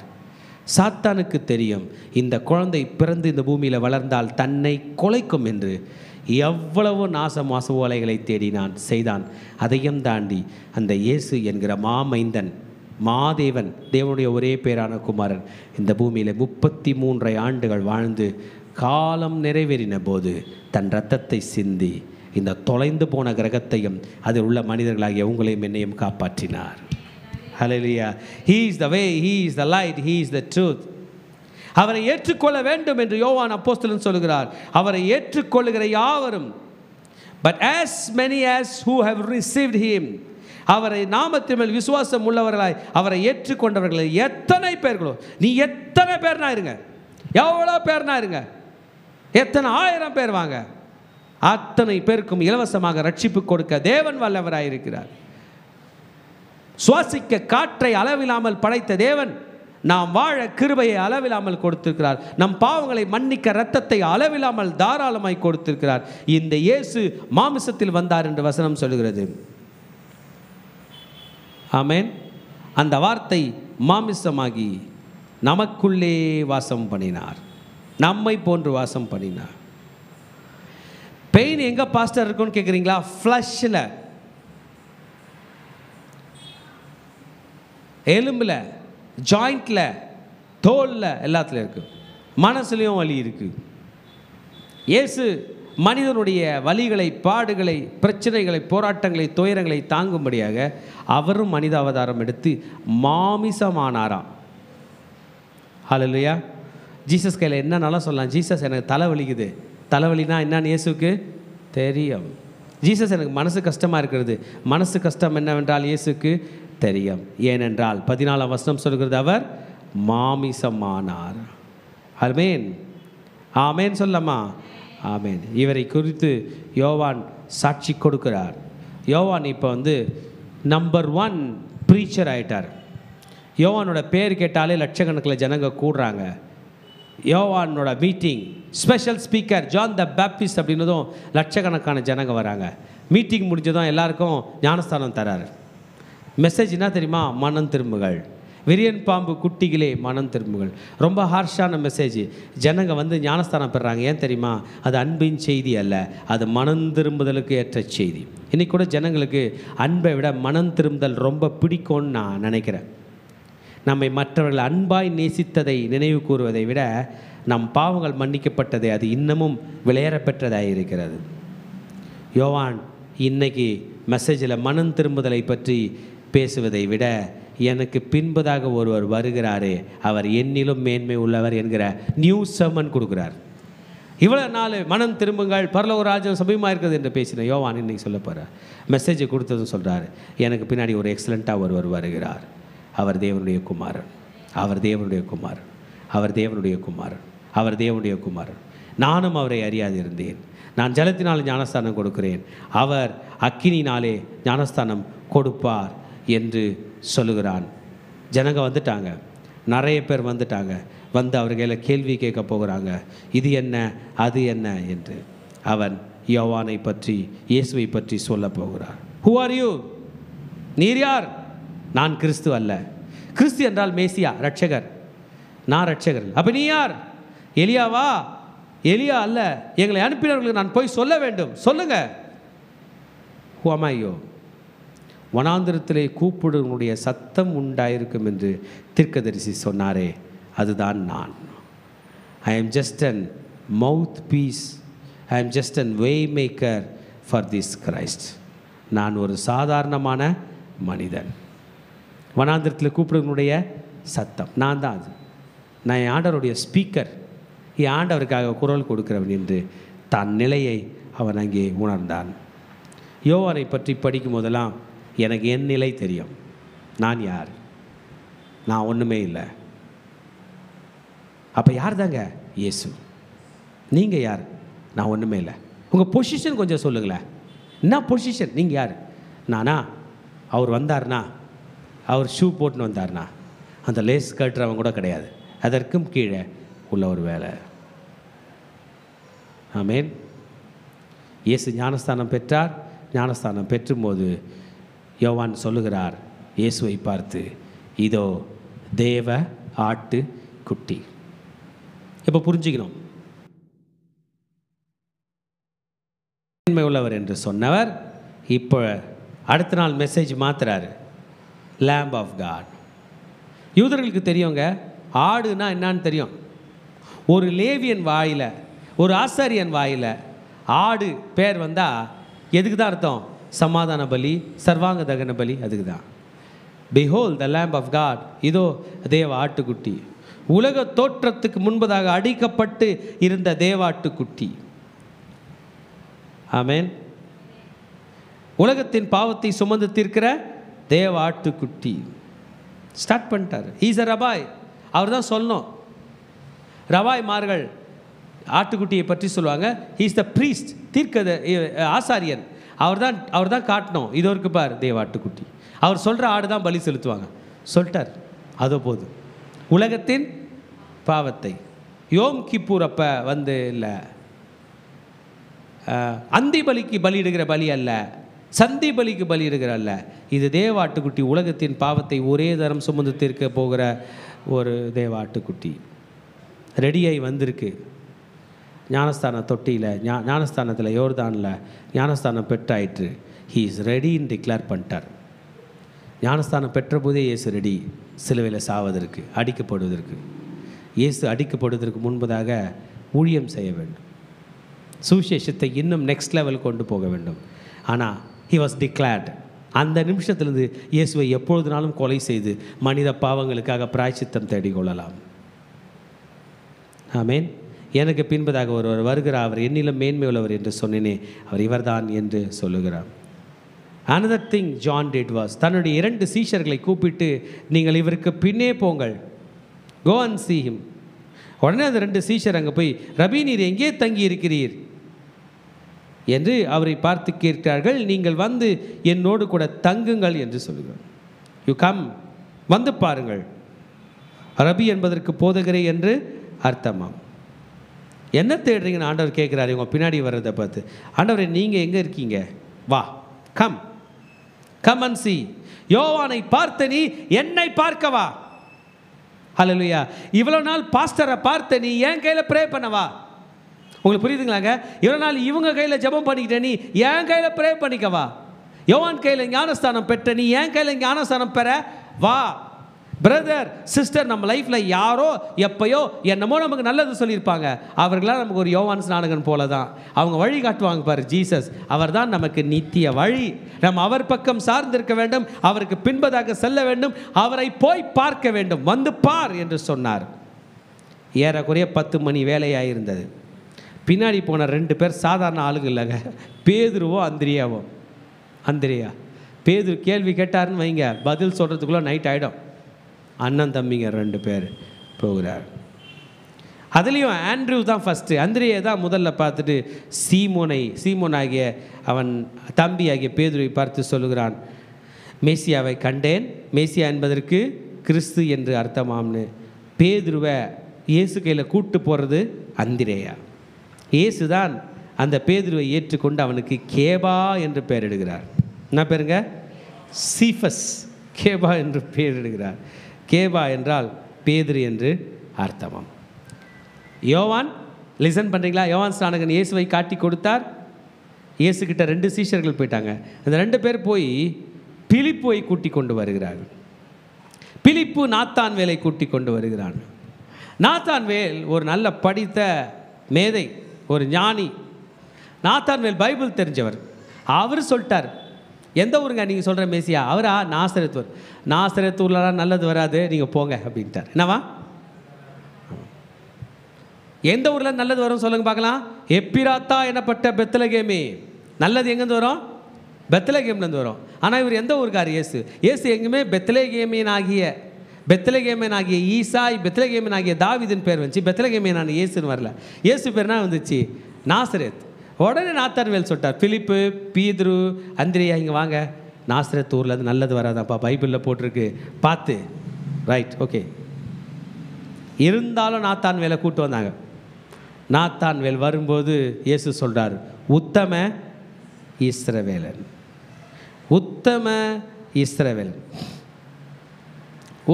சாத்தானுக்கு தெரியும், இந்த குழந்தை பிறந்து இந்த பூமியில் வளர்ந்தால் தன்னை கொலைக்கும் என்று. எவ்வளவு நாச ஓலைகளை தேடினான், செய்தான். அதையும் தாண்டி அந்த இயேசு என்கிற மாமைந்தன், மாதேவன், தேவனுடைய ஒரே பேரான குமாரன் இந்த பூமியில் 33 ஆண்டுகள் வாழ்ந்து காலம் நிறைவேறின போது தன் இரத்தத்தை சிந்தி இந்த தொலைந்து போன கிரகத்தையும் அதில் உள்ள மனிதர்களாகிய உங்களையும் என்னையும் காப்பாற்றினார். Hallelujah. He is the way, He is the light, He is the truth. அவரை ஏற்றுக்கொள்ள வேண்டும் என்று யோவான் அப்போஸ்தலன் சொல்கிறார். அவரை ஏற்றுக்கொள்ளுகிற யாவரும், but as many as who have received Him, அவரை நாமத்தின் மேல் விசுவாசம் உள்ளவர்களாய் அவரை ஏற்றுக்கொண்டவர்கள் எத்தனை பேர்களோ, நீ எத்தனை பேர்னா இருங்க, எவ்வளோ பேர்னா இருங்க, எத்தனை 1000 பேர் வாங்க, அத்தனை பேருக்கும் இலவசமாக ரட்சிப்பு கொடுக்க தேவன் வல்லவராயிருக்கிறார். சுவாசிக்க காற்றை அளவில்லாமல் படைத்த தேவன் நாம் வாழ கிருபையை அளவில்லாமல் கொடுத்திருக்கிறார். நம் பாவங்களை மன்னிக்க இரத்தத்தை அளவில்லாமல் தாராளமாய் கொடுத்திருக்கிறார். இந்த இயேசு மாமிசத்தில் வந்தார் என்று வசனம் சொல்கிறது. ஆமென். அந்த வார்த்தை மாமிசமாகி நமக்குள்ளே வாசம் பண்ணினார், நம்மை போன்று வாசம் பண்ணினார். பெயின் எங்க பாஸ்டர் இருக்குன்னு கேட்குறீங்களா? ஃப்ளஷ்ல, எலும்புல, ஜாயிண்ட்ல, தோல்ல, எல்லாத்துலையும் இருக்கு. மனசுலையும் வலி இருக்கு. இயேசு மனிதனுடைய வலிகளை, பாடுகளை, பிரச்சனைகளை, போராட்டங்களை, துயரங்களை தாங்கும்படியாக அவரும் மனித அவதாரம் எடுத்து மாமிசமானாராம். ஹல்லேலூயா. ஜீசஸ் கையில் என்னன்னாலும் சொல்லலாம், ஜீசஸ் எனக்கு தலைவலிக்குது. தலைவலினா என்னன்னு இயேசுக்கு தெரியும். ஜீசஸ் எனக்கு மனசு கஷ்டமாக இருக்கிறது, மனசு கஷ்டம் என்னவென்றால் இயேசுக்கு தெரியும். ஏனென்றால் 14ஆம் வசனம் சொல்கிறது, அவர் மாமிசமானார். ஆமென். ஆமென் சொல்லமா? ஆமென். இவரை குறித்து யோவான் சாட்சி கொடுக்கிறார். யோவான் இப்போ நம்பர் 1 ப்ரீச்சர் ஆகிட்டார். யோவானோட பேர் கேட்டாலே லட்சக்கணக்கில் ஜனங்க கூடுறாங்க. யோவானோட meeting, special speaker John the Baptist அப்படின்னதும் லட்சக்கணக்கான ஜனங்க வராங்க. மீட்டிங் முடிஞ்சதும் எல்லாருக்கும் ஞானஸ்தானம் தராரு. மெசேஜ் என்ன தெரியுமா? மனம் திரும்புகள், விரியன் பாம்பு குட்டிகளே மனம் திரும்புகள். ரொம்ப ஹார்ஷான மெசேஜ். ஜனங்க ஞானஸ்தானம் பெறாங்க. ஏன் தெரியுமா? அது அன்பின் செய்தி அல்ல, அது மனம் திரும்புதலுக்கு ஏற்ற செய்தி. இன்றைக்கி கூட ஜனங்களுக்கு அன்பை விட மனம் திரும்புதல் ரொம்ப பிடிக்கும்னு நான் நினைக்கிறேன். நம்மை மற்றவர்கள் அன்பாய் நேசித்ததை நினைவு கூறுவதை விட நம் பாவங்கள் மன்னிக்கப்பட்டதை அது இன்னமும் விளையாட பெற்றதாக இருக்கிறது. யோவான் இன்னைக்கு மெசேஜில் மனம் திரும்புதலை பற்றி பேசுவதை விட எனக்கு பின்பதாக ஒருவர் வருகிறாரே, அவர் என்னிலும் மேன்மை உள்ளவர் என்கிற நியூ சர்மன் கொடுக்குறார். இவ்வளோ நாள் மனம் திரும்புங்கள், பரலோக ராஜ்யம் சமீபமாக இருக்கிறது என்று பேசின யோவான் இன்னைக்கு சொல்ல போகிறார். மெசேஜை கொடுத்ததும் சொல்கிறார், எனக்கு பின்னாடி ஒரு எக்ஸலண்ட்டாக ஒருவர் வருகிறார். அவர் தேவனுடைய குமாரன், அவர் தேவனுடைய குமாரன், அவர் தேவனுடைய குமாரன், அவர் தேவனுடைய குமாரன். நானும் அவரை அறியாது இருந்தேன். நான் ஜலத்தினால் ஞானஸ்தானம் கொடுக்கிறேன், அவர் அக்கினினாலே ஞானஸ்தானம் கொடுப்பார் என்று சொல்லுகிறான். ஜனங்க வந்துட்டாங்க, நிறைய பேர் வந்துட்டாங்க. அவர்களை கேள்வி கேட்க போகிறாங்க, இது என்ன அது என்ன என்று. அவன் யோவானை பற்றி, இயேசுவை பற்றி சொல்ல போகிறார். Who are you? நீர் யார்? நான் கிறிஸ்து அல்ல. கிறிஸ்து என்றால் மேசியா, ரட்சகர். நான் ரட்சகர். அப்போ நீ யார்? எலியாவா? எலியா அல்ல. எங்களை அனுப்பினவர்களுக்கு நான் போய் சொல்ல வேண்டும். சொல்லுங்க. ஹூ ஆம் ஐ? வனாந்திரத்திலே கூப்பிடுவனுடைய சத்தம் உண்டாயிருக்கும் என்று தீர்க்கதரிசி சொன்னாரே, அதுதான் நான். I am just an mouthpiece, I am just an way maker for this Christ. நான் ஒரு சாதாரணமான மனிதன். வனாந்திரத்தில் கூப்பிடுவனுடைய சத்தம் நான் தான். அது நான் என் ஆண்டவருடைய ஸ்பீக்கர், என் ஆண்டவருக்காக குரல் கொடுக்கிறவன் என்று தன் நிலையை அவன் அங்கே உணர்ந்தான். யோவானை பற்றி படிக்கும் போதெல்லாம் எனக்கு என் நிலை தெரியும். நான் யார்? நான் ஒன்றுமே இல்லை. அப்போ யார் தாங்க? இயேசு. நீங்கள் யார்? நான் ஒன்றுமே இல்லை. உங்கள் பொசிஷன் கொஞ்சம் சொல்லுங்களேன். என்ன பொசிஷன்? நீங்கள் யார்? நானா? அவர் வந்தார்னா, அவர் ஷூ போட்டுன்னு வந்தார்னா, அந்த லேஸ் கட்டுறவங்க கூட கிடையாது, அதற்கும் கீழே உள்ள ஒரு வேலை. ஆமென். இயேசு ஞானஸ்தானம் பெற்றார். ஞானஸ்தானம் பெற்றும்போது யோவான் சொல்லுகிறார் இயேசுவை பார்த்து, இதோ தேவ ஆட்டு குட்டி. இப்போ புரிஞ்சுக்கணும், உண்மை உள்ளவர் என்று சொன்னவர் இப்போ அடுத்த நாள் மெசேஜ் மாத்துறாரு, லேம்ப் ஆஃப் காட். யூதர்களுக்கு தெரியுங்க, ஆடுனா என்னன்னு தெரியும். ஒரு லேவியன் வாயில், ஒரு ஆசாரியன் வாயில் ஆடு பேர் வந்தால் எதுக்கு தான் அர்த்தம்? சமாதான பலி, சர்வாங்க தகன பலி, அதுக்கு தான். Behold the Lamb of God. இதோ தேவ ஆட்டுக்குட்டி, உலக தோற்றத்துக்கு முன்பதாக அடிக்கப்பட்டு இருந்த தேவாட்டுக்குட்டி. ஆமென். உலகத்தின் பாவத்தை சுமந்து தீர்க்கிற தேவ ஆட்டுக்குட்டி. ஸ்டார்ட் பண்ணிட்டார். He's a rabbi. அவர் தான் சொல்லணும். ரபாய்மார்கள் ஆட்டுக்குட்டியை பற்றி சொல்லுவாங்க. ஹீஸ் த ப்ரீஸ்ட், தீர்க்க ஆசாரியன். அவர் தான் காட்டணும். இதோ இருக்கு பார் தேவ ஆட்டுக்குட்டி. அவர் சொல்கிற ஆடு தான் பலி செலுத்துவாங்க. சொல்லிட்டார். அதோ போது உலகத்தின் பாவத்தை. யோம் கிப்பூர் அப்போ வந்து இல்லை, அந்தி பலிக்கு பலியிடுகிற பலி அல்ல, சந்தி பலிக்கு பலியிடுகிற அல்ல. இது தேவாட்டுக்குட்டி, உலகத்தின் பாவத்தை ஒரே தரம் சுமந்து தீர்க்க போகிற ஒரு தேவாட்டுக்குட்டி. ரெடியாகி வந்திருக்கு. ஞானஸ்தான தொட்டியில், ஞானஸ்தானத்தில், யோர்தானில் ஞானஸ்தானம் பெற்றாயிற்று. ஹீ இஸ் ரெடின்னு டிக்ளேர் பண்ணிட்டார். ஞானஸ்தானம் பெற்ற போதே இயேசு ரெடி சிலுவையில் சாவதற்கு, அடிக்கப்படுவதற்கு. இயேசு அடிக்கப்படுவதற்கு முன்பதாக ஊழியம் செய்ய வேண்டும், சுவிசேஷத்தை இன்னும் நெக்ஸ்ட் லெவல் கொண்டு போக வேண்டும். ஆனால் ஹி வாஸ் டிக்ளேர்ட். அந்த நிமிஷத்துலேருந்து இயேசுவை எப்பொழுதுனாலும் கொலை செய்து மனித பாவங்களுக்காக பிராயச்சித்தம் தேடிக்கொள்ளலாம். ஆமேன். எனக்கு பின்பதாக ஒருவர் வருகிறார், அவர் என்னிலும் மேன்மை உள்ளவர் என்று சொன்னேனே, அவர் இவர்தான் என்று சொல்லுகிறார். another thing John did was, தன்னுடைய 2 சீஷர்களை கூப்பிட்டு, நீங்கள் இவருக்கு பின்னே போங்கள், go and see him. உடனே அந்த 2 சீஷர் அங்கே போய், ரபி நீர் எங்கே தங்கி இருக்கிறீர் என்று அவரை பார்த்து கேட்கிறார்கள். நீங்கள் வந்து என்னோடு கூட தங்குங்கள் என்று சொல்லுகிறார். யூ கம், வந்து பாருங்கள். ரபி என்பதற்கு போதகரே என்று அர்த்தமாம். என்ன தேடுறீங்கன்னு ஆண்டவர் கேட்குறாரு. இவங்க பின்னாடி வர்றதை பார்த்து, ஆண்டவரே நீங்கள் எங்கே இருக்கீங்க, வா, கம் கம் அண்ட் see. யோவானை பார்த்த நீ என்னை பார்க்கவா. ஹல்லேலூயா. இவ்வளோ நாள் பாஸ்டரை பார்த்த நீ என் கையில் ப்ரே பண்ணவா. உங்களுக்கு புரியுதுங்களாங்க? இவ்வளோ நாள் இவங்க கையில் ஜெபம் பண்ணிக்கிட்ட நீ என் கையில் ப்ரே பண்ணிக்கவா. யோவான் கையில் ஞானஸ்தானம் பெற்ற நீ என் கையில் ஞானஸ்தானம் பெற வா. பிரதர் சிஸ்டர், நம்ம லைஃப்பில் யாரோ எப்பயோ என்னமோ நமக்கு நல்லது சொல்லியிருப்பாங்க. அவர்களாம் நமக்கு ஒரு யோவான் ஸ்நானகன் போல தான். அவங்க வழி காட்டுவாங்க பாரு, ஜீசஸ். அவர் தான் நமக்கு நித்திய வழி. நம்ம அவர் பக்கம் சார்ந்திருக்க வேண்டும், அவருக்கு பின்பதாக செல்ல வேண்டும், அவரை போய் பார்க்க வேண்டும். வந்து பார் என்று சொன்னார். ஏறக்குறைய 10 மணி வேலையாயிருந்தது. பின்னாடி போன 2 பேர் சாதாரண ஆளுங்க இல்லைங்க, பேதுருவோ அந்திரியாவோ. அந்திரியா பேதுரு கேள்வி கேட்டாருன்னு வைங்க, பதில் சொல்கிறதுக்குள்ளே நைட் ஆகிடும். அண்ணன் தம்பிங்க 2 பேர் போகிறார். அதுலேயும் ஆண்ட்ரூ தான் ஃபஸ்ட்டு. அந்திரியை தான் முதல்ல பார்த்துட்டு சீமோனாகிய அவன் தம்பி ஆகிய பேதுருவை பார்த்து சொல்லுகிறான், மேசியாவை கண்டேன். மேசியா என்பதற்கு கிறிஸ்து என்று அர்த்தமாம்னு. பேதுருவை இயேசு கையில் கூட்டு போகிறது அந்திரேயா. இயேசு தான் அந்த பேதுருவை ஏற்றுக்கொண்டு அவனுக்கு கேபா என்று பெயரிடுகிறார். என்ன பேருங்க? சீஃபஸ். கேபா என்று பெயரிடுகிறார். கேபா என்றால் பேதுரு என்று அர்த்தமாம். யோவான், லிசன் பண்ணுறீங்களா? யோவான் ஸ்நானகன் இயேசுவை காட்டி கொடுத்தார். இயேசுக்கிட்ட 2 சீஷர்கள் போயிட்டாங்க. அந்த 2 பேர் போய் பிலிப்பை கூட்டி கொண்டு வருகிறார்கள். பிலிப்பு நாத்தான்வேலை கூட்டி கொண்டு வருகிறான். நாத்தான்வேல் ஒரு நல்ல படித்த மேதை, ஒரு ஞானி. நாத்தான்வேல் பைபிள் தெரிஞ்சவர். அவர் சொல்லிட்டார், எந்த ஊருங்க நீங்கள் சொல்கிற மேசியா? அவரா? நாசரேத்தூர். நாசரேத்தூர்லாம் நல்லது வராது, நீங்கள் போங்க அப்படின்ட்டார். என்னவா? எந்த ஊரில் நல்லது வரும் சொல்லுங்க பார்க்கலாம். எப்பிராத்தா எனப்பட்ட பெத்லகேமே. நல்லது எங்கேருந்து வரும்? பெத்லகேம்லேருந்து வரும். ஆனால் இவர் எந்த ஊருக்கார்? இயேசு எங்குமே பெத்லகேமனாகிய ஈசாய், பெத்லகேமனாகிய தாவீதின் பேர் வந்துச்சு. பெத்லகேமனான இயேசுன்னு வரல. இயேசு பேர்னா வந்துச்சு நாசரேத். உடனே நாத்தான்வேல் சொல்லிட்டார், பிலிப்பு, பீதுரு, அந்திரியா இங்கே வாங்க. நாசரேத் ஊர்லேருந்து நல்லது வராதாப்பா, பைபிளில் போட்டிருக்கு, பார்த்து. Right, okay. இருந்தாலும் நாத்தான்வேலை கூட்டு வந்தாங்க. நாத்தான்வேல் வரும்போது இயேசு சொல்கிறார், உத்தம இஸ்ரவேலன். உத்தம இஸ்ரவேலன்.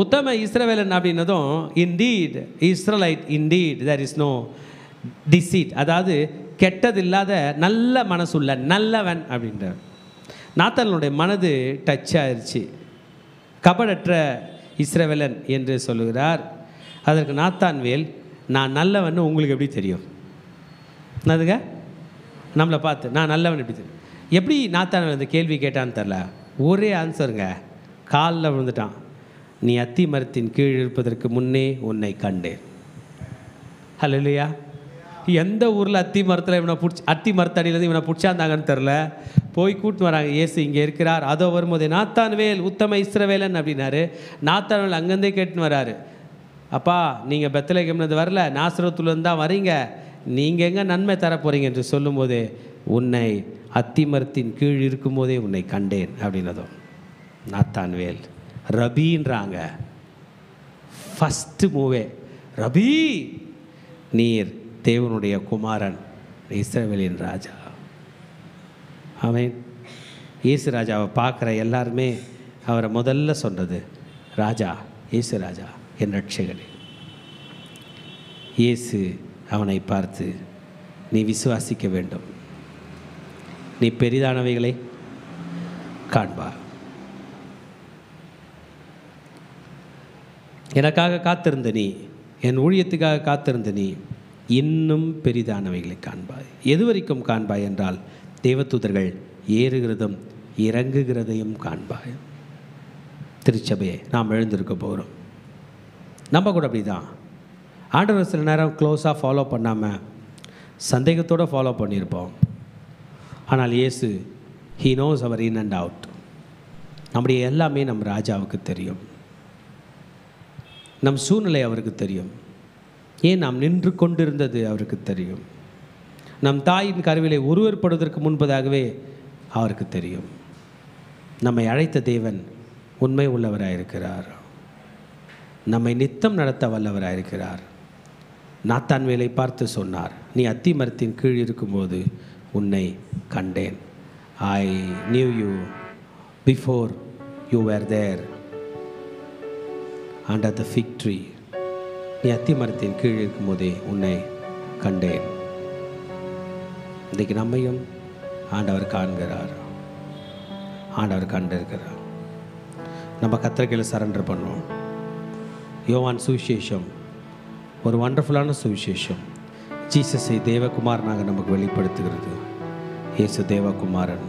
உத்தம இஸ்ரவேலன் அப்படின்னதும், indeed Israelite, indeed there is no deceit. அதாவது கெட்டது இல்லாத நல்ல மனசுள்ள நல்லவன் அப்படின்றார். நாத்தான்வேலுடைய மனது டச் ஆயிடுச்சு. கபடற்ற இஸ்ரவேலன் என்று சொல்லுகிறார். அதற்கு நாத்தான்வேல், நான் நல்லவன் உங்களுக்கு எப்படி தெரியும்? என்னதுங்க? நம்மளை பார்த்து நான் நல்லவன் எப்படி தெரியும்? எப்படி நாத்தான்வேல் அந்த கேள்வி கேட்டான்னு தெரில. ஒரே ஆன்சருங்க, காலில் விழுந்துட்டான். நீ அத்தி மரத்தின் கீழ் இருப்பதற்கு முன்னே உன்னை கண்டேன். ஹல்லேலூயா. எந்த ஊரில் அத்தி மரத்தில் இவனை அத்தி மரத்தடியிலேருந்து இவனை பிடிச்சாந்தாங்கன்னு தெரில. போய் கூட்டின்னு வராங்க. இயேசு இங்கே இருக்கிறார். அதோ வரும்போதே நாத்தான்வேல் உத்தம இஸ்ரவேலன் அப்படின்னாரு. நாத்தான்வேல் அங்கேருந்தே கேட்டுன்னு வராரு. அப்பா, நீங்கள் பெத்லகேம்லேருந்து வரல, நாசரத்துலேருந்து தான் வரீங்க, நீங்கள் எங்கே நன்மை தர போகிறீங்க என்று சொல்லும்போதே உன்னை அத்தி மரத்தின் கீழ் இருக்கும்போதே உன்னை கண்டேன் அப்படின்னதும் நாத்தான்வேல் ரபின்றாங்க. ஃபஸ்ட்டு மூவே ரபி, நீர் தேவனுடைய குமாரன், இஸ்ரவேலின் ராஜா. ஆமென். இயேசு ராஜாவை பார்க்குற எல்லாருமே அவரை முதல்ல சொன்னது ராஜா, இயேசு ராஜா என் ரட்சகனே. இயேசு அவனை பார்த்து, நீ விசுவாசிக்க வேண்டும், நீ பெரிதானவைகளை காண்பா. எனக்காக காத்திருந்த நீ, என் ஊழியத்துக்காக காத்திருந்த நீ இன்னும் பெரிதானவைகளை காண்பாய். எது வரைக்கும் காண்பாய் என்றால், தேவதூதர்கள் ஏறுகிறதும் இறங்குகிறதையும் காண்பாய். திருச்சபையை நாம் எழுந்திருக்க போகிறோம். நம்ம கூட அப்படி தான் ஆண்டவர் சில நேரம் க்ளோஸாக ஃபாலோ பண்ணாமல் சந்தேகத்தோடு ஃபாலோ பண்ணியிருப்போம். ஆனால் இயேசு ஹீ நோஸ் அவர் இன் அண்ட் அவுட். நம்முடைய எல்லாமே நம் ராஜாவுக்கு தெரியும். நம் சூழ்நிலை அவருக்கு தெரியும். ஏன் நாம் நின்று கொண்டிருந்தது அவருக்கு தெரியும். நம் தாயின் கருவிலை உருவப்படுவதற்கு முன்பதாகவே அவருக்கு தெரியும். நம்மை அழைத்த தேவன் உண்மை உள்ளவராயிருக்கிறார். நம்மை நித்தம் நடத்த வல்லவராயிருக்கிறார். நாத்தான்வேலை பார்த்து சொன்னார், நீ அத்தி மரத்தின் கீழ் இருக்கும்போது உன்னை கண்டேன். I knew you before you were there under the fig tree. நீ அத்தி மரத்தின் கீழ் இருக்கும்போதே உன்னை கண்டேன். இன்றைக்கு நம்மையும் ஆண்டவர் காண்கிறார், ஆண்டவர் கண்டிருக்கிறார். நம்ம கர்த்தருக்கு சரண்டர் பண்ணுவோம். யோவான் சுவிசேஷம் ஒரு வண்டர்ஃபுல்லான சுவிசேஷம். ஜீசஸை தேவகுமாரனாக நமக்கு வெளிப்படுத்துகிறது. இயேசு தேவகுமாரன்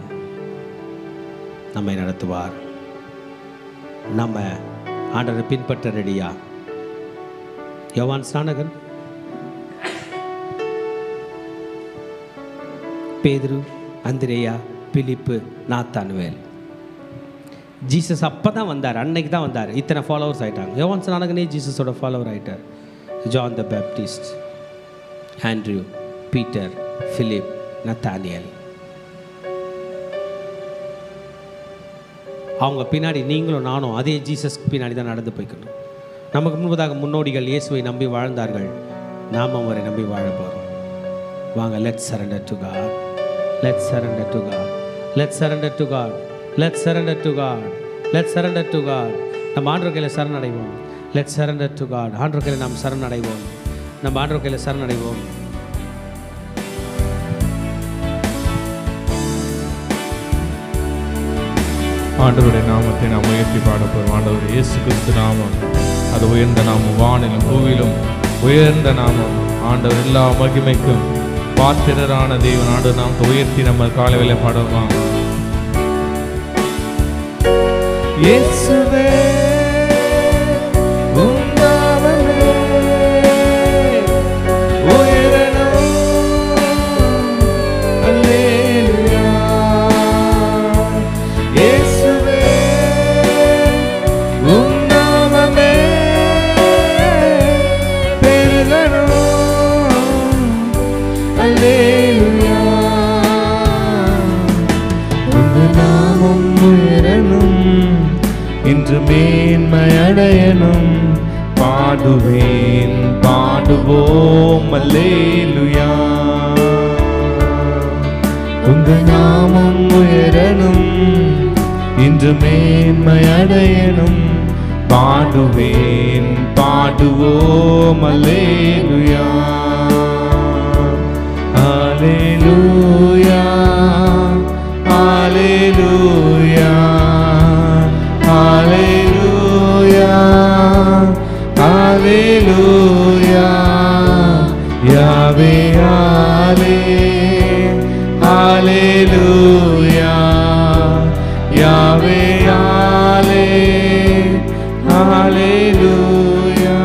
நம்மை நடத்துவார். நம்ம ஆண்டவரை பின்பற்ற ரெடியா? யோவான் ஸ்நானகன், பேதுரு, அந்திரேயா, பிலிப்பு, நாத்தான்வேல். ஜீசஸ் அப்போ தான் வந்தார், அன்னைக்கு தான் வந்தார். இத்தனை ஃபாலோவர்ஸ் ஆகிட்டாங்க. யோவான் ஸ்நானகனே ஜீசஸோட ஃபாலோவர் ஆகிட்டார். John the Baptist, Andrew, Peter, Philip, Nathaniel. அவங்க பின்னாடி நீங்களும் நானும் அதே ஜீசஸ்க்கு பின்னாடி தான் நடந்து போய்க்கணும். நமக்கு முன்பதாக முன்னோடிகள் இயேசுவை நம்பி வாழ்ந்தார்கள். நாம் அவரை நம்பி வாழ போகிறோம். வாங்க, let's surrender to God, let's surrender to God, let's surrender to God, let's surrender to God, let's surrender to God. நம்ம ஆண்டவர் கையில் சரணடைவோம். Let's surrender to God. ஆண்டவர் கையில் நாம் சரணடைவோம். நம்ம ஆண்டவர் கையில் சரணடைவோம். ஆண்டவருடைய நாமத்தை நாம் உயர்த்தி பாடப்போம். ஆண்டவர் இயேசு கிறிஸ்து நாமம், அது உயர்ந்த நாமம், வானிலும் பூவிலும் உயர்ந்த நாமம். ஆண்டவர் எல்லா மகிமைக்கும் பாத்திரரான தேவன். ஆண்டவர் நாமத்தை உயர்த்தி நம்ம காலையில பாடுவோம். இயேசுவே இன்று மேன்மையடையனும் பாடுவேன், பாடுவோம் அல்லேலூயா. உங்கள் நாமம் உயரனும் இன்று மேன்மையடையனும் பாடுவேன், பாடுவோம் அல்லேலூயா. அல்லேலூயா, அல்லேலூயா, Hallelujah, Hallelujah, Yahweh, Hallelujah, Yahweh, Hallelujah. அல்லேலூயா.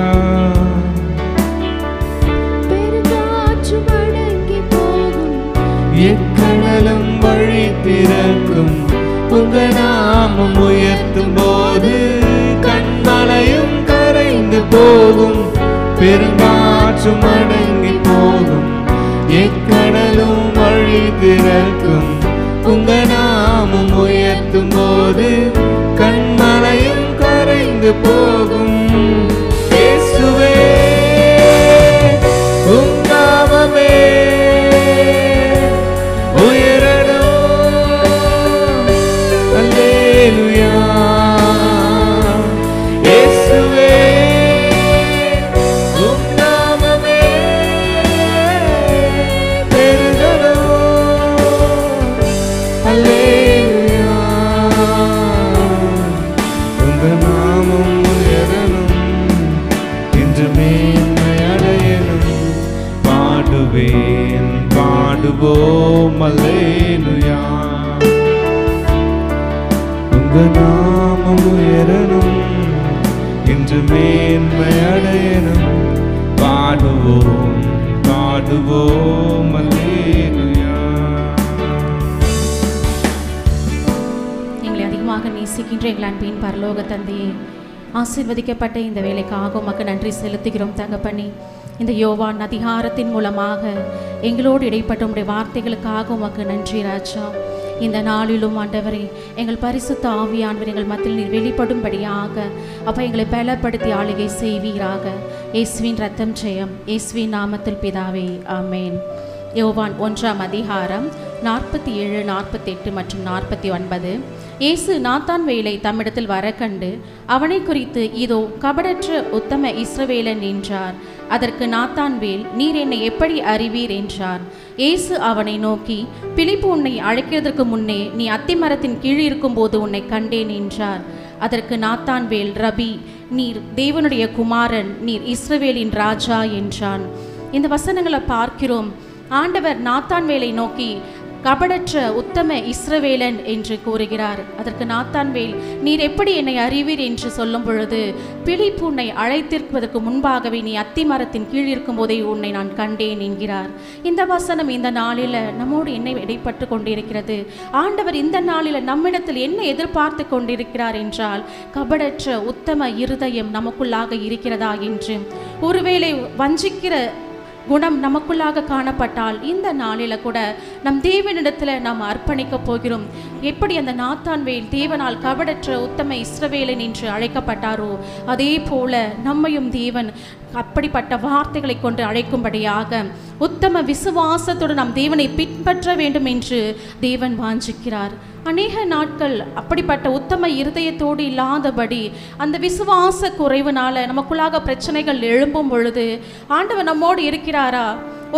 பெருங்காற்று அடங்கி போகும், எக்கடலும் வழி திறக்கும். உங்க நாமம் உயர்த்தும் போது கண்மலையும் கரைந்து போகும். பெருங்காற்றும் அடங்கி போகும், எக்கடலும் வழி திறக்கும். உங்க நாமம் உயர்த்தும் போது கண்மலையும் கரைந்து போகும். இயேசுவே உம் நாமமே உயரணும். அல்லேலூயா. இயேசுவே உம் நாமமே பெருகணும். அல்லேலூயா. உங்க நாமம் உயரணும், இன்று மேன்மை அடையணும். பாடுவேன் பாடுவோம் அல்லேலூயா. உங்க நாமம் உயரணும், இன்று மேன்மை அடையணும். பாடுவோம் பாடுவோம் அல்லேலூயா. எங்களை அதிகமாக நேசிக்கின்ற எங்கள் அன்பின் பரலோக தந்தையே, ஆசீர்வதிக்கப்பட்ட இந்த வேலைக்காக உமக்கு நன்றி செலுத்துகிறோம் தகப்பனே. இந்த யோவான் அதிகாரத்தின் மூலமாக எங்களோடு இடைப்பட்ட உம்முடைய வார்த்தைகளுக்காக உமக்கு நன்றி ராஜா. இந்த நாளிலும் ஆண்டவரே, எங்கள் பரிசுத்த ஆவியானவர் எங்கள் மத்தியில் நீர் வெளிப்படும்படியாக அப்போ எங்களை பலப்படுத்தி ஆளுகை செய்வீராக. இயேசுவின் ரத்தம் ஜெயம். இயேசுவின் நாமத்தில் பிதாவே, ஆமேன். யோவான் 1ஆம் அதிகாரம் 47, 48 மற்றும் 49. இயேசு நாத்தான்வேலை தம்மிடத்தில் வர கண்டு அவனை குறித்து, இதோ கபடற்ற உத்தம இஸ்ரவேலன் என்றார். அதற்கு நாத்தான்வேல், நீர் என்னை எப்படி அறிவீர் என்றார். இயேசு அவனை நோக்கி, பிலிப்பு உன்னை அழைக்கிறதற்கு முன்னே நீ அத்திமரத்தின் கீழ் இருக்கும்போது உன்னை கண்டேன் என்றார். அதற்கு நாத்தான்வேல், ரபி, நீர் தேவனுடைய குமாரன், நீர் இஸ்ரவேலின் ராஜா என்றான். இந்த வசனங்களை பார்க்கிறோம். ஆண்டவர் நாத்தான்வேலை நோக்கி கபடற்ற உத்தம இஸ்ரவேலன் என்று கூறுகிறார். அதற்கு நாத்தான்வேல், நீர் எப்படி என்னை அறிவீர் என்று சொல்லும் பொழுது, பிலிப்பு உன்னை அழைத்திருப்பதற்கு முன்பாகவே நீ அத்திமரத்தின் கீழ் இருக்கும் போதே உன்னை நான் கண்டேன் என்கிறார். இந்த வசனம் இந்த நாளில் நம்மோடு என்ன இடைப்பட்டு கொண்டிருக்கிறது? ஆண்டவர் இந்த நாளில் நம்மிடத்தில் என்ன எதிர்பார்த்து கொண்டிருக்கிறார் என்றால், கபடற்ற உத்தம இருதயம் நமக்குள்ளாக இருக்கிறதா என்று. ஒருவேளை வஞ்சிக்கிற குணம் நமக்குள்ளாக காணப்பட்டால் இந்த நாளில் கூட நம் தேவனிடத்தில் நாம் அர்ப்பணிக்க போகிறோம். எப்படி அந்த நாத்தான்வேல் தேவனால் கபடற்ற உத்தம இஸ்ரவேலன் என்று அழைக்கப்பட்டாரோ, அதே போல நம்மையும் தேவன் அப்படிப்பட்ட வார்த்தைகளை கொண்டு அழைக்கும்படியாக உத்தம விசுவாசத்தோடு நாம் தேவனை பின்பற்ற வேண்டும் என்று தேவன் வாஞ்சிக்கிறார். அநேக நாட்கள் அப்படிப்பட்ட உத்தம இருதயத்தோடு இல்லாதபடி அந்த விசுவாச குறைவுனால நமக்குள்ளாக பிரச்சனைகள் எழும்பும் பொழுது, ஆண்டவர் நம்மோடு இருக்கிறாரா?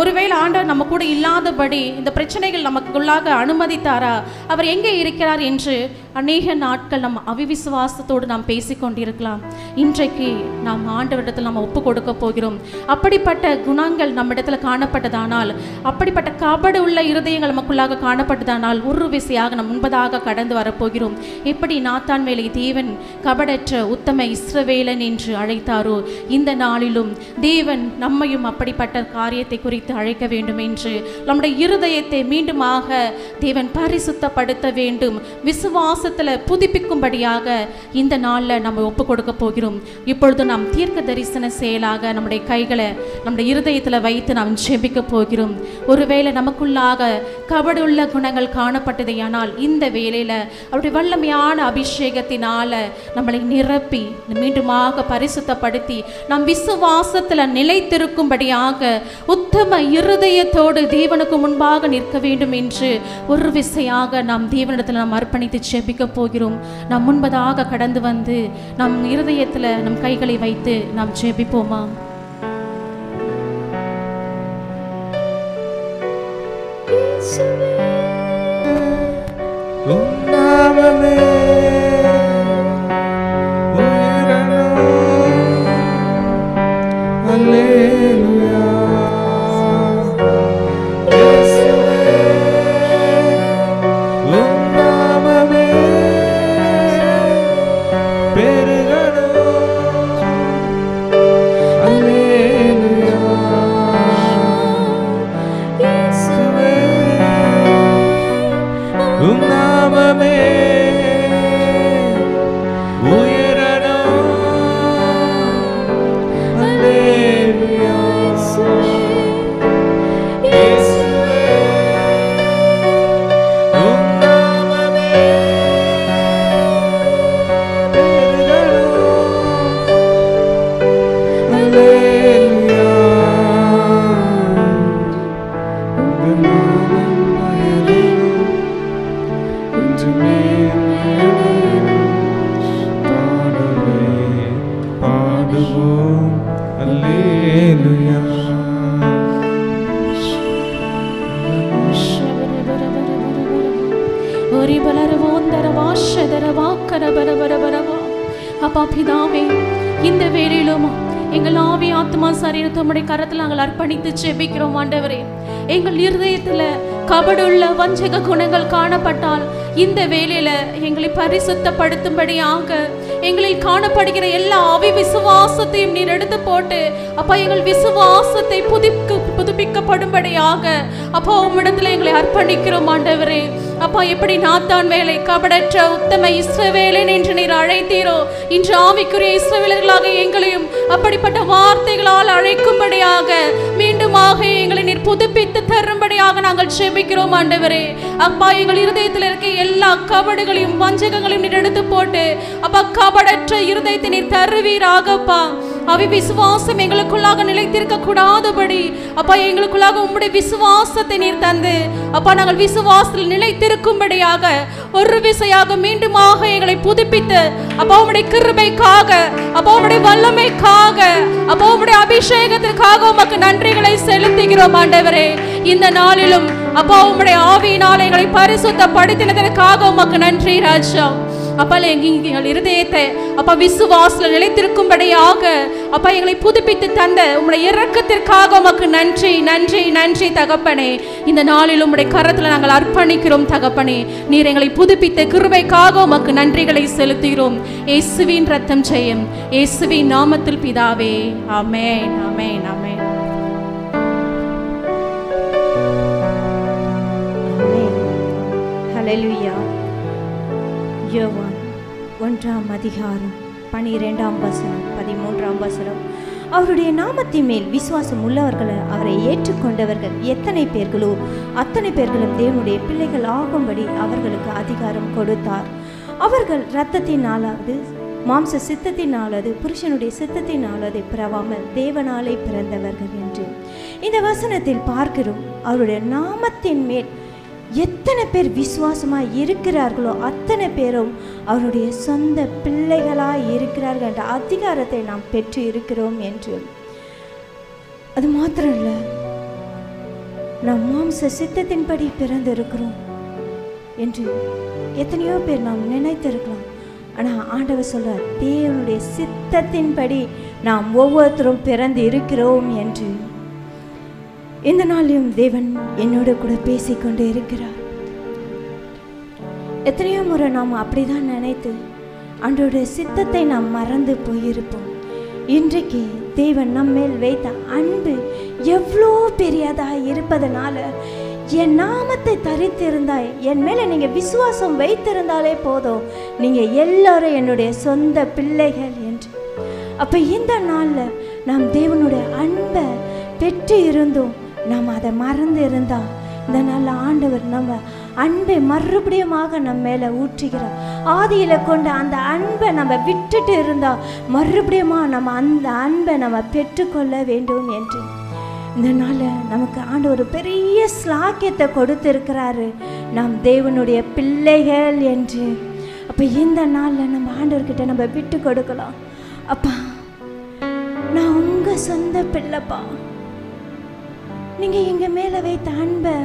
ஒருவேளை ஆண்டவர் நம்ம கூட இல்லாதபடி இந்த பிரச்சனைகள் நமக்குள்ளாக அனுமதித்தாரா? அவர் எங்கே இருக்கிறார் என்று அநேக நாட்கள் நம் அவிவிசுவாசத்தோடு நாம் பேசிக்கொண்டிருக்கலாம். இன்றைக்கு நாம் ஆண்டவரிடத்தில் நம்ம ஒப்பு கொடுக்க போகிறோம். அப்படிப்பட்ட குணங்கள் நம்மிடத்தில் காணப்பட்டதானால், அப்படிப்பட்ட கபடு உள்ள இருதயங்கள் நமக்குள்ளாக காணப்பட்டதானால், ஒரு விசையாக நம் முன்பதாக கடந்து வரப்போகிறோம். எப்படி நாத்தான்வேலை தேவன் கபடற்ற உத்தம இஸ்ரவேலன் என்று அழைத்தாரோ, இந்த நாளிலும் தேவன் நம்மையும் அப்படிப்பட்ட காரியத்தை குறித்து அழைக்க வேண்டும் என்று நம்முடைய இருதயத்தை மீண்டுமாக தேவன் பரிசுத்தப்படுத்த வேண்டும், விசுவாசத்தில் புதுப்பிக்கும்படியாக இந்த நாளில் நம்ம ஒப்பு கொடுக்க போகிறோம். இப்பொழுது நாம் தீர்க்க தரிசன செயலாக நம்முடைய கைகளை நம்முடைய இருதயத்தில் வைத்து நாம் ஜெபிக்க போகிறோம். ஒருவேளை நமக்குள்ளாக கபடுள்ள குணங்கள் காணப்பட்டதையானால் இந்த வேளையில் அவருடைய வல்லமையான அபிஷேகத்தினால நம்மளை நிரப்பி மீண்டுமாக பரிசுத்தப்படுத்தி நம் விசுவாசத்தில் நிலைத்திருக்கும்படியாக உத்தம இருதயத்தோடு தேவனுக்கு முன்பாக நிற்க வேண்டும் என்று ஒரு விசையாக நாம் தேவனிடத்தில் நாம் அர்ப்பணித்து ஜெபிக்க போகிறோம். நாம் முன்பதாக கடந்து வந்து நம் இருதயத்தில் நம் கைகளை வைத்து நாம் ஜெபிப்போமா? பெருகணும் அப்பா பிதாவே, இந்த வேளையிலும் எங்கள் ஆவி ஆத்மா சரீரத்தை உம்முடைய கரத்தில் நாங்கள் அர்ப்பணித்து ஜெபிக்கிறோம் ஆண்டவரே. எங்கள் இருதயத்தில் கபடுள்ள வஞ்சக குணங்கள் காணப்பட்டால் இந்த வேளையில எங்களை பரிசுத்தப்படுத்தும்படியாக எங்களில் காணப்படுகிற எல்லா ஆவி விசுவாசத்தையும் நீர் எடுத்து போட்டு அப்பா எங்கள் விசுவாசத்தை புதுப்பிக்கப்படும்படியாக அப்பா உம்மிடத்தில் எங்களை அர்ப்பணிக்கிறோம் ஆண்டவரே. அப்பா எப்படி நாத்தான் வேலை கபடற்ற உத்தம இஸ்ரவேலன் என்று நீர் அழைத்தீரோ, இன்று ஆவிக்குரிய இஸ்ரவேலர்களாக எங்களையும் அப்படிப்பட்ட வார்த்தைகளால் அழைக்கும்படியாக மீண்டுமாக எங்களை நீர் புதுப்பித்து தரும்படியாக நாங்கள் ஜெபிக்கிறோம் ஆண்டவரே. அப்பா எங்கள் இருதயத்தில் இருக்க எல்லா கபடுகளையும் வஞ்சகங்களையும் நீர் எடுத்து போட்டு அப்பா கபடற்ற இருதயத்தை நீர் தருவீராகப்பா. அவை விசுவாசம் எங்களுக்குள்ளாக நிலைத்திருக்க கூடாதபடி அப்பா எங்களுக்குள்ளாக உம்முடைய விசுவாசத்தை நீர் தந்து அப்பா நாங்கள் விசுவாசத்தில் நிலைத்திருக்கும்படியாக ஒரு விசையாக மீண்டுமாக எங்களை புதுப்பித்து அப்பா உம்முடைய கிருபைக்காக அப்பா உம்முடைய வல்லமைக்காக அப்பா உம்முடைய அபிஷேகத்திற்காக உமக்கு நன்றிகளை செலுத்துகிறோம் ஆண்டவரே. இந்த நாளிலும் அப்பா உம்முடைய ஆவியினால் எங்களை பரிசுத்தப்படுத்தினதற்காக உமக்கு நன்றி ராஜா. அப்பா எங்கள் இருதயத்தை அப்பா விசுவாசத்தில் நிலைத்திருக்கும்படியாக அப்பா எங்களை புதுப்பித்து தந்த உம்முடைய இரக்கத்திற்காக உமக்கு நன்றி நன்றி நன்றி தகப்பனே. இந்த நாளில் உம்முடைய கரத்தில் நாங்கள் அர்ப்பணிக்கிறோம் தகப்பனே. நீர் எங்களை புதுப்பித்த கிருபைக்காக உமக்கு நன்றிகளை செலுத்துகிறோம். இயேசுவின் ரத்தம் ஜெயம், இயேசுவின் நாமத்தில் பிதாவே, ஆமென் ஆமென் ஆமென். ஹல்லேலூயா. யோவான் 1ஆம் அதிகாரம் 12ஆம் வசனம் 13ஆம் வசனம். அவருடைய நாமத்தின் மேல் விசுவாசம் உள்ளவர்களை அவரை ஏற்றுக்கொண்டவர்கள் எத்தனை பேர்களோ அத்தனை பேர்களும் தேவனுடைய பிள்ளைகள் ஆகும்படி அவர்களுக்கு அதிகாரம் கொடுத்தார். அவர்கள் இரத்தத்தினாலாவது மாம்ச சித்தத்தினாலாவது புருஷனுடைய சித்தத்தினாலாவது பிறவாமல் தேவனாலே பிறந்தவர்கள் என்று இந்த வசனத்தில் பார்க்கிறோம். அவருடைய நாமத்தின் மேல் எத்தனை பேர் விசுவாசமாக இருக்கிறார்களோ அத்தனை பேரும் அவருடைய சொந்த பிள்ளைகளாக இருக்கிறார்கள் என்ற அதிகாரத்தை நாம் பெற்று இருக்கிறோம் என்று. அது மாத்திரம் இல்லை, நாம் மாம்ச சித்தத்தின்படி பிறந்திருக்கிறோம் என்று எத்தனையோ பேர் நாம் நினைத்திருக்கலாம். ஆனால் ஆண்டவர் சொல்றார், தேவனுடைய சித்தத்தின்படி நாம் ஒவ்வொருத்தரும் பிறந்து இருக்கிறோம் என்று. இந்த நாளிலும் தேவன் என்னோட கூட பேசிக்கொண்டே இருக்கிறார். எத்தனையோ முறை நாம் அப்படிதான் நினைத்து ஆண்டவருடைய சித்தத்தை நாம் மறந்து போயிருப்போம். இன்றைக்கு தேவன் நம்மேல் வைத்த அன்பு எவ்வளோ பெரியதாக இருப்பதனால என் நாமத்தை தரித்திருந்தாய், என் மேலே நீங்கள் விசுவாசம் வைத்திருந்தாலே போதும், நீங்கள் எல்லாரும் என்னுடைய சொந்த பிள்ளைகள் என்று. அப்போ இந்த நாளில் நாம் தேவனுடைய அன்பை பெற்று இருந்தோம், நாம் அதை மறந்து இருந்தால் இந்த நல்ல ஆண்டவர் நம்ம அன்பை மறுபடியுமாக நம்ம மேலே ஊற்றுகிறார். ஆதியில் கொண்ட அந்த அன்பை நம்ம விட்டுட்டு இருந்தால் மறுபடியுமா நம்ம அந்த அன்பை நம்ம பெற்றுக்கொள்ள வேண்டும் என்று இந்த நாளில் நமக்கு ஆண்டவர் ஒரு பெரிய ஸ்லாக்கியத்தை கொடுத்திருக்கிறாரு, நாம் தேவனுடைய பிள்ளைகள் என்று. அப்போ இந்த நாளில் நம்ம ஆண்டவர்கிட்ட நம்ம விட்டு கொடுக்கலாம். அப்பா, நான் உங்கள் சொந்த பிள்ளைப்பா, நீங்கள் எங்கள் மேலே வைத்த அன்பை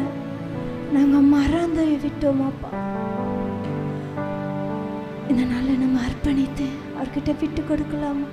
நாங்கள் மறந்து விட்டோமாப்பா. இந்த நாளில் நம்ம அர்ப்பணித்து அவர்கிட்ட விட்டு கொடுக்கலாமா?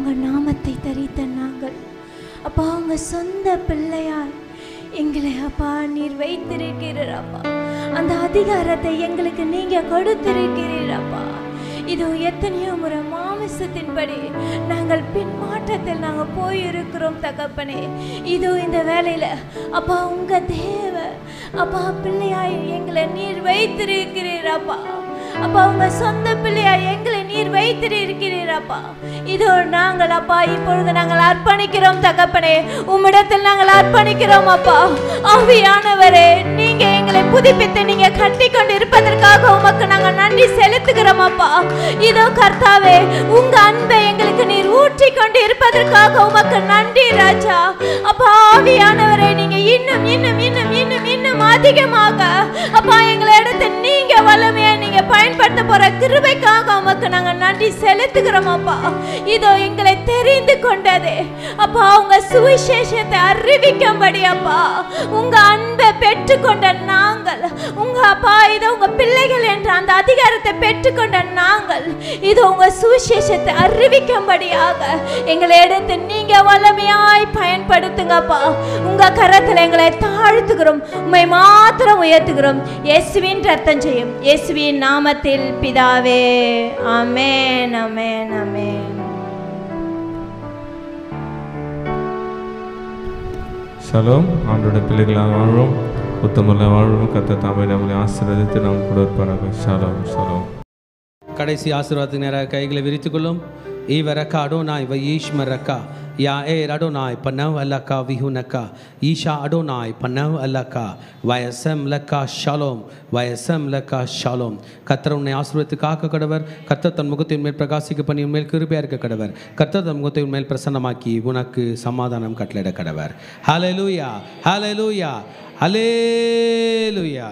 உங்கள் நாமத்தை தரித்த நாங்கள் அப்பா உங்கள் சொந்த பிள்ளையாய் எங்களை அப்பா நீர் வைத்திருக்கிறீர் அப்பா. அந்த அதிகாரத்தை எங்களுக்கு நீங்கள் கொடுத்திருக்கிறீர் அப்பா. இதோ எத்தனையோ முறை மாமிசத்தின்படி நாங்கள் பின்மாற்றத்தில் நாங்கள் போயிருக்கிறோம் தகப்பனே. இதோ இந்த வேலையில் அப்பா உங்கள் தேவ அப்பா பிள்ளையாய் எங்களை நீர் வைத்திருக்கிறீர் அப்பா. அப்பா உங்க சொந்த பிள்ளையாய் எங்களை நீர் வைத்திருக்கிறீர் அப்பா. இதோ நாங்கள் அப்பா இப்பொழுது நாங்கள் அர்ப்பணிக்கிறோம் தகப்பனே, உம்மிடத்தில் நாங்கள் அர்ப்பணிக்கிறோம் அப்பா. ஆவியானவரே, நீங்க எங்களை புதுப்பித்து நீங்க கட்டி கொண்டு இருப்பதற்காக உமக்கு நாங்கள் நன்றி செலுத்துகிறோம் அப்பா. இதோ கர்த்தாவே, உங்க அன்பை எங்களுக்கு நீர் ஊற்றி கொண்டு இருப்பதற்காக உமக்கு நன்றி ராஜா. அப்பா ஆவியானவரே, நீங்க இன்னும் இன்னும் இன்னும் இன்னும் இன்னும் அதிகமாக அப்பா எங்களை எடுத்து நீங்க வல்லமையா நீங்க பயன்படுத்த போற கிருபைக்காக உமக்கு நாங்க நன்றி செலுத்துகிறோம் அப்பா. இதோ எங்களை தெரிந்து கொண்டதே அப்பா உங்க சுவிசேஷத்தை அறிவிக்கும்படி அப்பா உங்க அன்பை பெற்றுக்கொண்ட நாங்கள் உங்க அப்பா இதோ உங்க பிள்ளைகள் என்ற அந்த அதிகாரத்தை பெற்றுக்கொண்ட நாங்கள் இதோ உங்க சுவிசேஷத்தை அறிவிக்கும்படியாக எங்களை எடுத்து நீங்க வல்லமையாய் பயன்படுத்துங்கப்பா. உங்க கரத்தில் எங்களை தாழ்த்துகிறோம், உம்மை மாத்திரம் உயர்த்துகிறோம். இயேசுவின் ரத்தம் செய்யும் இயேசுவின் நாமத்தில் பிதாவே, ஆமென் ஆமென் ஆமென். ஷலோம். ஆண்டோட பிள்ளைகளாக வாழ்வோம், உத்தமுள்ள வாழ்வோம். கர்த்தர் தாமே நம்மை ஆசீர்வதித்து நாம் கொடுப்பார்கள். ஷலோம் ஷலோம். கடைசி ஆசீர்வாதத்துக்கு நேராக கைகளை விரித்துக் கொள்ளும். ஈவரக்கா அடோனாய் வயீஷ்மரக்கா யா ஏர் அடோனாய் பனவ் அல்லக்கா விஹுனக்கா ஈஷா அடோனாய் பனவ் அல்லக்கா வயசம் லக்கா ஷாலோம் வயசம் லக்கா ஷாலோம். கர்த்தர் உன்னை ஆசீர்வதித்து காக்க கடவர். கர்த்தர் தன் முகத்தின் மேல் பிரகாசிக்க பண்ணி உன்மேல் கிருபையா இருக்க கடவர். கர்த்தர் தன் முகத்தை உன்மேல் பிரசன்னமாக்கி உனக்கு சமாதானம் கட்டளையிட கடவர். ஹல்லேலூயா ஹல்லேலூயா ஹல்லேலூயா.